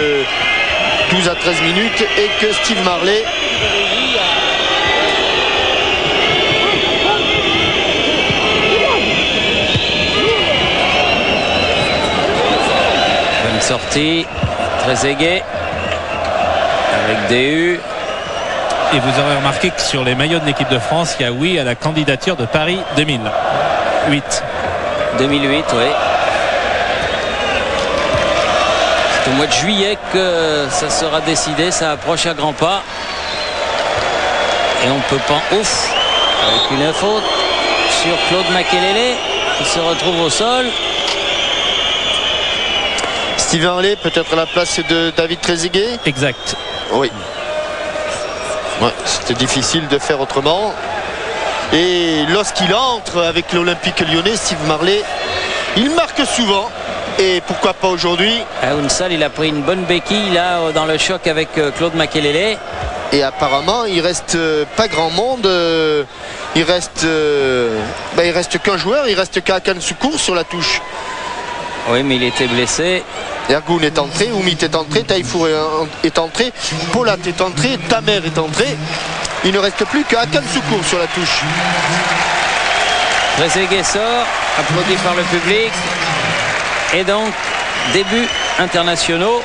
12 à 13 minutes et que Steve Marley. Bonne sortie. Trezeguet avec DU. Et vous aurez remarqué que sur les maillots de l'équipe de France, il y a oui à la candidature de Paris 2008. 2008, oui. C'est au mois de juillet que ça sera décidé, ça approche à grands pas. Et on peut pas, ouf, avec une faute sur Claude Makelele qui se retrouve au sol. Steve Marley, peut-être à la place de David Trezeguet. Exact. Oui. Ouais, c'était difficile de faire autrement. Et lorsqu'il entre avec l'Olympique Lyonnais, Steve Marley, il marque souvent. Et pourquoi pas aujourd'hui. Unsal, il a pris une bonne béquille là dans le choc avec Claude Makelele. Et apparemment, il reste pas grand monde. Il reste qu'un joueur. Il reste qu'Hakan Soukour sur la touche. Oui, mais il était blessé. Ergoun est entré, Oumit est entré, Taillefour est entré, Polat est entré, Tamer est entré. Il ne reste plus qu'Hakan Soukour sur la touche. Trezeguet sort, applaudi par le public. Et donc, début internationaux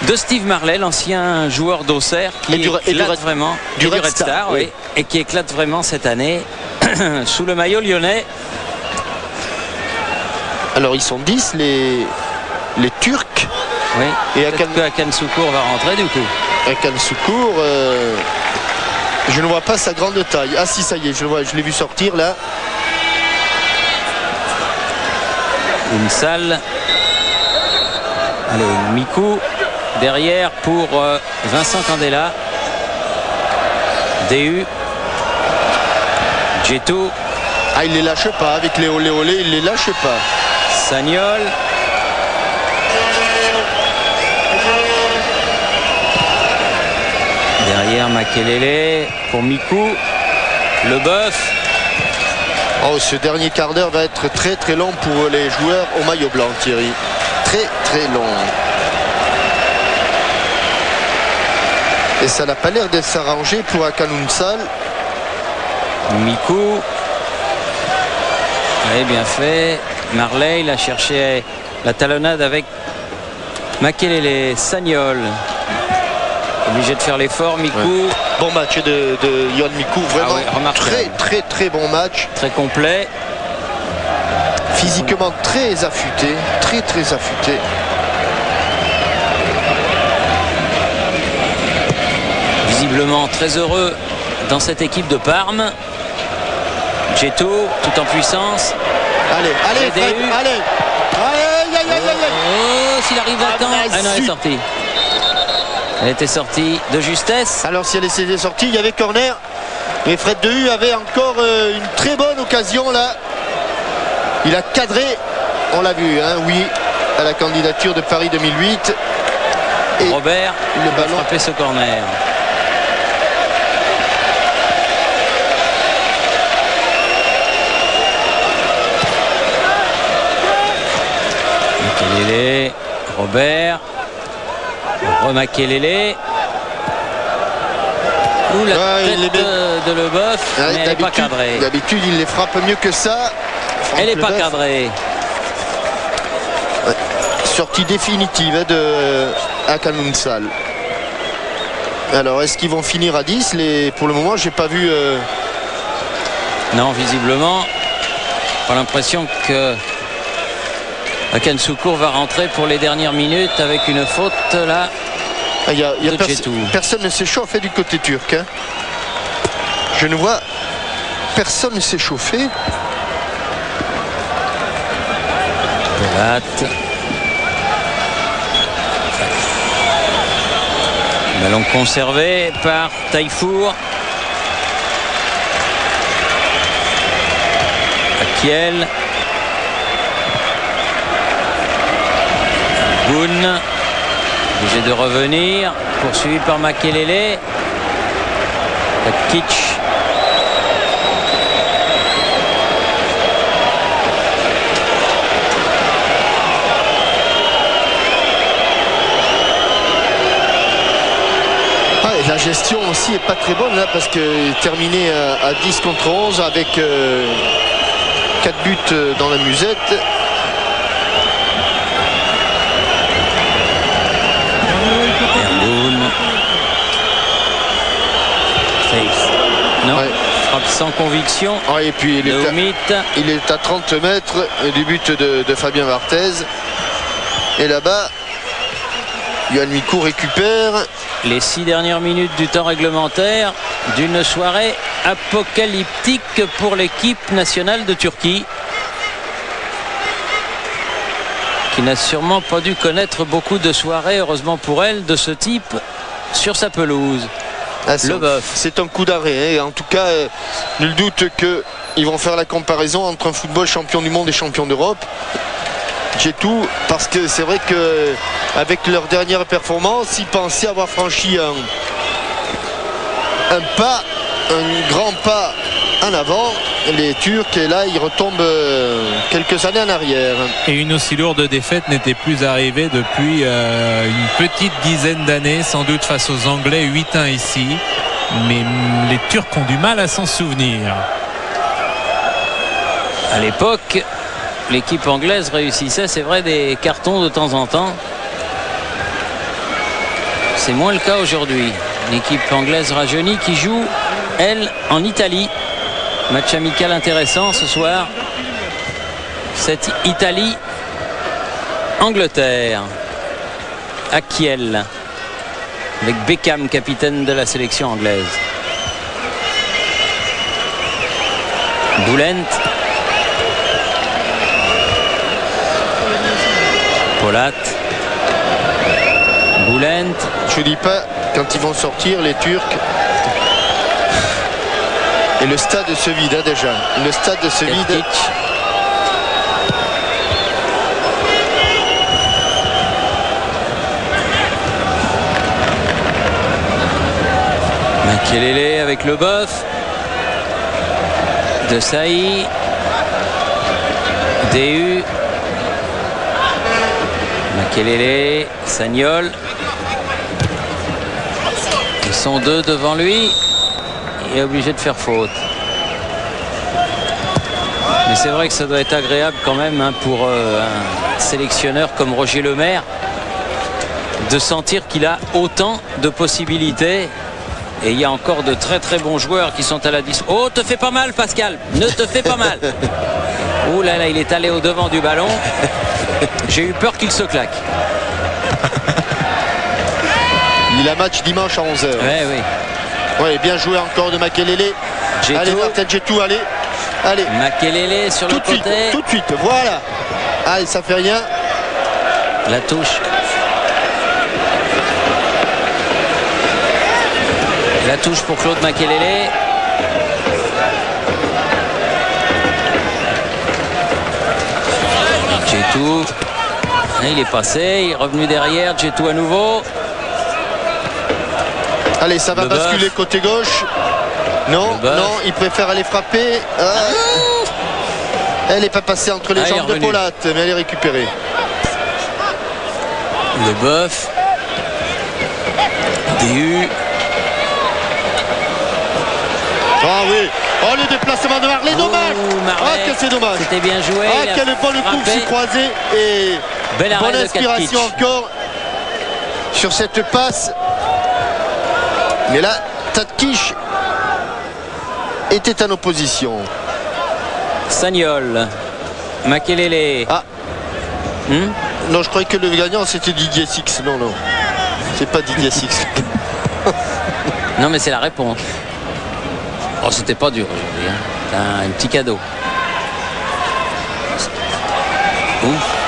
de Steve Marley, l'ancien joueur d'Auxerre, qui éclate vraiment, du Red Star, oui, et qui éclate vraiment cette année sous le maillot lyonnais. Alors ils sont 10 les Turcs. Oui. Et Hakan Soukour va rentrer du coup. Hakan Soukour, je ne vois pas sa grande taille. Ah si, ça y est, je l'ai vu sortir là. Une salle. Allez, Mikou derrière pour Vincent Candela. DU. Djetou. Ah, il les lâche pas avec les olé olé, il les lâche pas. Sagnol. Derrière Makelele pour Mikou. Leboeuf. Oh, ce dernier quart d'heure va être très très long pour les joueurs au maillot blanc, Thierry. Très très long. Et ça n'a pas l'air de s'arranger pour Akanunsal. Mikou. Oui, bien fait. Marley, il a cherché la talonnade avec Makelele. Sagnol. Obligé de faire l'effort, Mikou. Ouais. Bon match de Yohan Mikou, vraiment très bon match. Très complet. Physiquement très affûté, très affûté. Visiblement très heureux dans cette équipe de Parme. Djetou, tout en puissance. Allez, Fred, allez. Oh, s'il arrive à temps. Ah non, elle est sortie. Elle était sortie de justesse. Alors si elle était sortie, il y avait corner. Et Fred Dehu avait encore une très bonne occasion là. Il a cadré, on l'a vu, hein, oui, à la candidature de Paris 2008. Et Robert le ballon a frappé ce corner. Makelele, Robert. Remakelele. Ouh, la tête de Leboeuf, mais elle n'est pas cadrée. D'habitude, il les frappe mieux que ça. Elle n'est pas cadrée. Ouais. Sortie définitive de Akanunsal. Alors, est-ce qu'ils vont finir à 10 Pour le moment, j'ai pas vu... Non, visiblement. J'ai l'impression que Hakan Şükür va rentrer pour les dernières minutes avec une faute là. Personne ne s'échauffe du côté turc. Hein. Je ne vois personne ne s'échauffer. Ballon conservé par Taïfour. Akiel. Boun. Obligé de revenir. Poursuivi par Makelele. Kitsch. La gestion aussi est pas très bonne là parce que terminé à 10 contre 11 avec 4 buts dans la musette. Non, ouais. Frappe sans conviction. Ouais, et puis il est à 30 mètres du but de Fabien Barthez. Et là-bas, Yohan Mikou récupère. Les 6 dernières minutes du temps réglementaire d'une soirée apocalyptique pour l'équipe nationale de Turquie, qui n'a sûrement pas dû connaître beaucoup de soirées, heureusement pour elle, de ce type sur sa pelouse. Leboeuf. C'est un coup d'arrêt. Hein. En tout cas, nul doute qu'ils vont faire la comparaison entre un football champion du monde et champion d'Europe. J'ai tout, parce que c'est vrai qu'avec leur dernière performance, ils pensaient avoir franchi un grand pas en avant, les Turcs, et là ils retombent quelques années en arrière. Et une aussi lourde défaite n'était plus arrivée depuis une petite dizaine d'années, sans doute face aux Anglais, 8-1 ici, mais les Turcs ont du mal à s'en souvenir. À l'époque, l'équipe anglaise réussissait, c'est vrai, des cartons de temps en temps. C'est moins le cas aujourd'hui. L'équipe anglaise rajeunie qui joue, elle, en Italie. Match amical intéressant ce soir. Cette Italie-Angleterre. À Kiel. Avec Beckham, capitaine de la sélection anglaise. Boulent. Polat. Boulent. Je dis pas quand ils vont sortir les Turcs. Et le stade se vide hein, déjà. Le stade se vide. Makelele avec Leboeuf. De Saï. Dehu. Makelele, Sagnol. Ils sont deux devant lui. Il est obligé de faire faute. Mais c'est vrai que ça doit être agréable quand même hein, pour un sélectionneur comme Roger Lemaire de sentir qu'il a autant de possibilités. Et il y a encore de très très bons joueurs qui sont à la disposition. Oh, te fais pas mal Pascal, ne te fais pas mal. Oh là là, il est allé au devant du ballon. J'ai eu peur qu'il se claque. Il a match dimanche à 11h. Ouais, oui. Ouais, bien joué encore de Makelele. Allez, Martin Djetou, allez. Allez. Makelele sur le côté. Tout de suite, voilà. Allez, ça fait rien. La touche. La touche pour Claude Makelele. Djetou. Il est passé, il est revenu derrière. Djetou à nouveau. Allez, ça va basculer côté gauche. Non, non, il préfère aller frapper. Elle n'est pas passée entre les jambes de Polat, mais elle est récupérée. Leboeuf. DU. Ah oui. Oh, le déplacement de Marley, dommage. Ah, que c'est dommage. C'était bien joué. Ah, quel bon coup s'y croisé. Et bonne inspiration encore sur cette passe. Mais là, Tatkish était en opposition. Sagnol. Makelele. Ah. Non, je croyais que le gagnant c'était Didier Six. Non, non. C'est pas Didier Six. Non, mais c'est la réponse. Oh, c'était pas dur aujourd'hui. Hein. Un petit cadeau.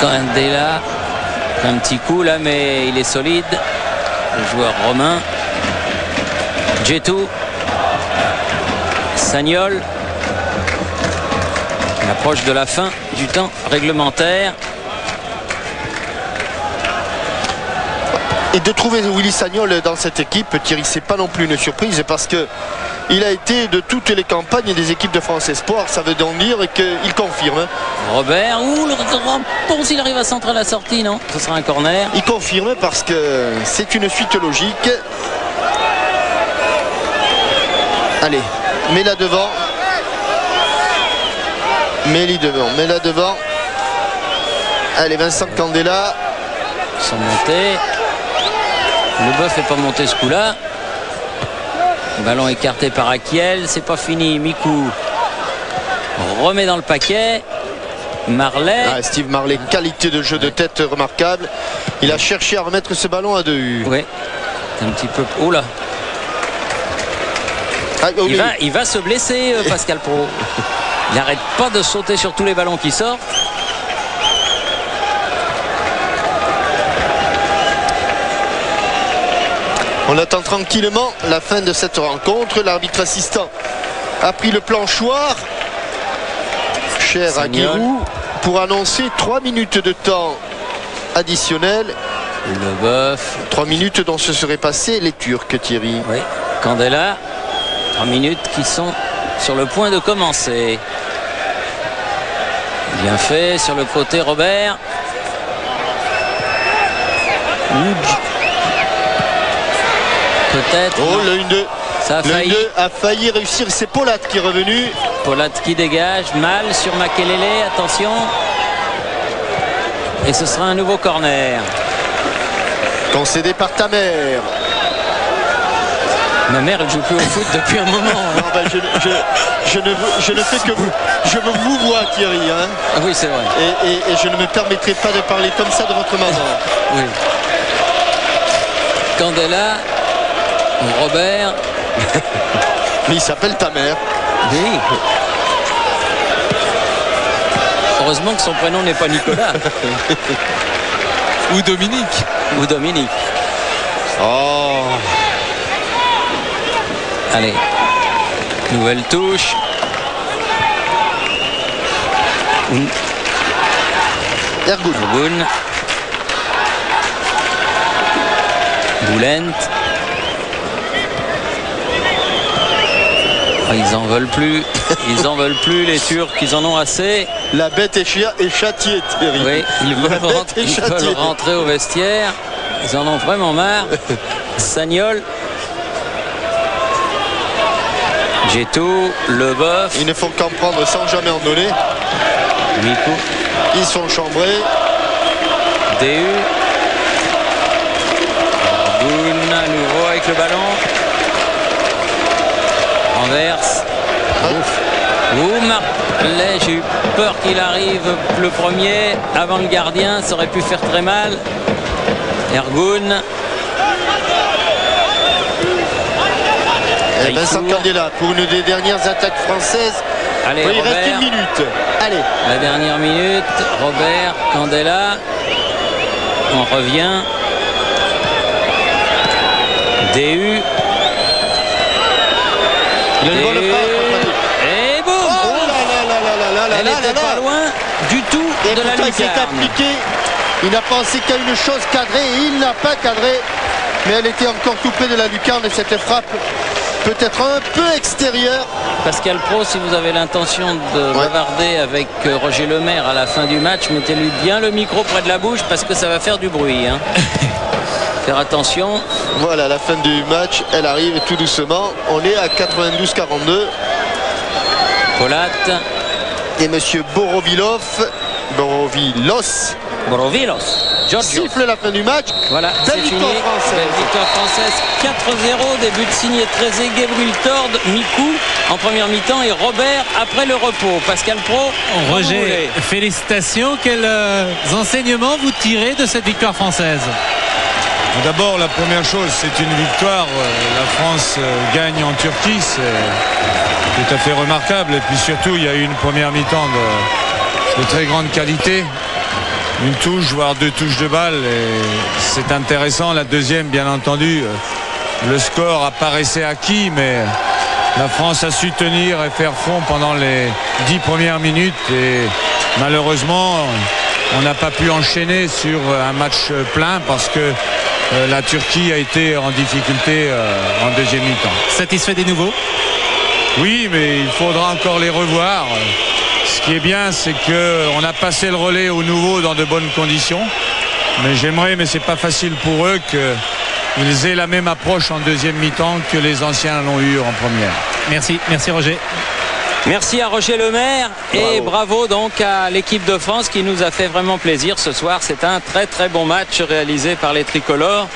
Candela. Un petit coup là, mais il est solide. Le joueur romain. Djetou. Sagnol. On approche de la fin du temps réglementaire. Et de trouver Willy Sagnol dans cette équipe, Thierry, c'est pas non plus une surprise parce que il a été de toutes les campagnes des équipes de France Espoir. Ça veut donc dire qu'il confirme. Robert, le bon s'il arrive à centrer la sortie, non? Ce sera un corner. Il confirme parce que c'est une suite logique. Allez, mets-la devant. Mets-la devant, mets-la devant. Allez, Vincent Candela. Ils sont montés. Leboeuf n'est pas monté ce coup-là. Ballon écarté par Akiel. C'est pas fini. Mikou remet dans le paquet. Marley. Ah, Steve Marley, qualité de jeu de tête remarquable. Il a cherché à remettre ce ballon à 2. Oui. Un petit peu. Oh là. Ah, oh oui. Il va se blesser, Pascal Pro. Il n'arrête pas de sauter sur tous les ballons qui sortent. On attend tranquillement la fin de cette rencontre. L'arbitre assistant a pris le planchoir, cher à Giroud, pour annoncer 3 minutes de temps additionnel. Leboeuf. 3 minutes dont se seraient passés les Turcs, Thierry. Oui, Candela. 3 minutes qui sont sur le point de commencer. Bien fait sur le côté Robert. Peut-être. Oh, le 1-2. Ça a failli. Le 1-2 a failli réussir. C'est Polat qui est revenu. Polat qui dégage. Mal sur Makelele. Attention. Et ce sera un nouveau corner. Concédé par ta mère. Ma mère, elle joue plus au foot depuis un moment. Non, ben, je ne fais que vous. Je vous vois, Thierry. Hein. Ah oui, c'est vrai. Et je ne me permettrai pas de parler comme ça de votre maman. Oui. Candela. Robert. Mais il s'appelle ta mère. Oui. Heureusement que son prénom n'est pas Nicolas. Ou Dominique. Ou Dominique. Oh. Allez. Nouvelle touche. Ergun. Boulent. Ils en veulent plus. Ils en veulent plus, les Turcs. Ils en ont assez. La bête est châtiée, Thierry. Oui, ils veulent rentrer au vestiaire. Ils en ont vraiment marre. Sagnol. Gétou, Leboeuf. Ils ne font qu'en prendre sans jamais en donner. Mikou. Ils sont chambrés. DU. Boun à nouveau avec le ballon. Renverse. Marlet, j'ai eu peur qu'il arrive le premier avant le gardien, ça aurait pu faire très mal. Ergun. Vincent Candela pour une des dernières attaques françaises. Allez, il Robert, reste une minute. Allez. La dernière minute. Robert, Candela. On revient. DU. Il a une bonne frappe. Et boum. Elle n'était pas loin du tout et de la lucarne. Il s'est appliqué. Il n'a pensé qu'à une chose cadrée et il n'a pas cadré. Mais elle était encore tout près de la lucarne et cette frappe peut-être un peu extérieure. Pascal Pro, si vous avez l'intention de bavarder avec Roger Lemaire à la fin du match, mettez-lui bien le micro près de la bouche parce que ça va faire du bruit. Hein. Faire attention. Voilà, la fin du match, elle arrive tout doucement. On est à 92-42. Polat. Et monsieur Borovilos siffle la fin du match. Voilà, c'est fini. Belle victoire française 4-0. Début de signé Trezeguet, Wiltord, Mikou en première mi-temps et Robert après le repos. Pascal Pro. Roger, félicitations. Quels enseignements vous tirez de cette victoire française? D'abord, la première chose, c'est une victoire. La France gagne en Turquie, c'est tout à fait remarquable. Et puis surtout, il y a eu une première mi-temps de très grande qualité. Une touche, voire 2 touches de balle. Et c'est intéressant. La deuxième, bien entendu, le score apparaissait acquis, mais la France a su tenir et faire front pendant les 10 premières minutes. Et malheureusement, on n'a pas pu enchaîner sur un match plein parce que la Turquie a été en difficulté en deuxième mi-temps. Satisfait des nouveaux? Oui, mais il faudra encore les revoir. Ce qui est bien, c'est qu'on a passé le relais aux nouveaux dans de bonnes conditions. Mais j'aimerais, mais c'est pas facile pour eux, qu'ils aient la même approche en deuxième mi-temps que les anciens l'ont eu en première. Merci Roger. Merci à Roger Lemaire et bravo donc à l'équipe de France qui nous a fait vraiment plaisir ce soir. C'est un très très bon match réalisé par les tricolores,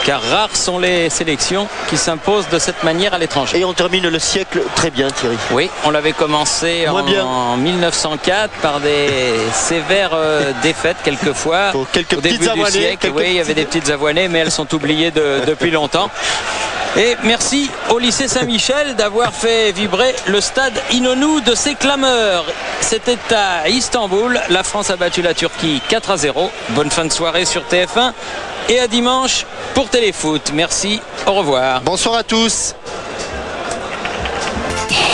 car rares sont les sélections qui s'imposent de cette manière à l'étranger. Et on termine le siècle très bien, Thierry. Oui, on l'avait commencé en 1904 par des sévères défaites quelquefois. Quelques au début du siècle, il y avait des petites avoinées, mais elles sont oubliées depuis longtemps. Et merci au lycée Saint-Michel d'avoir fait vibrer le stade Inonu de ses clameurs. C'était à Istanbul. La France a battu la Turquie 4-0. Bonne fin de soirée sur TF1 et à dimanche pour Téléfoot. Merci, au revoir. Bonsoir à tous.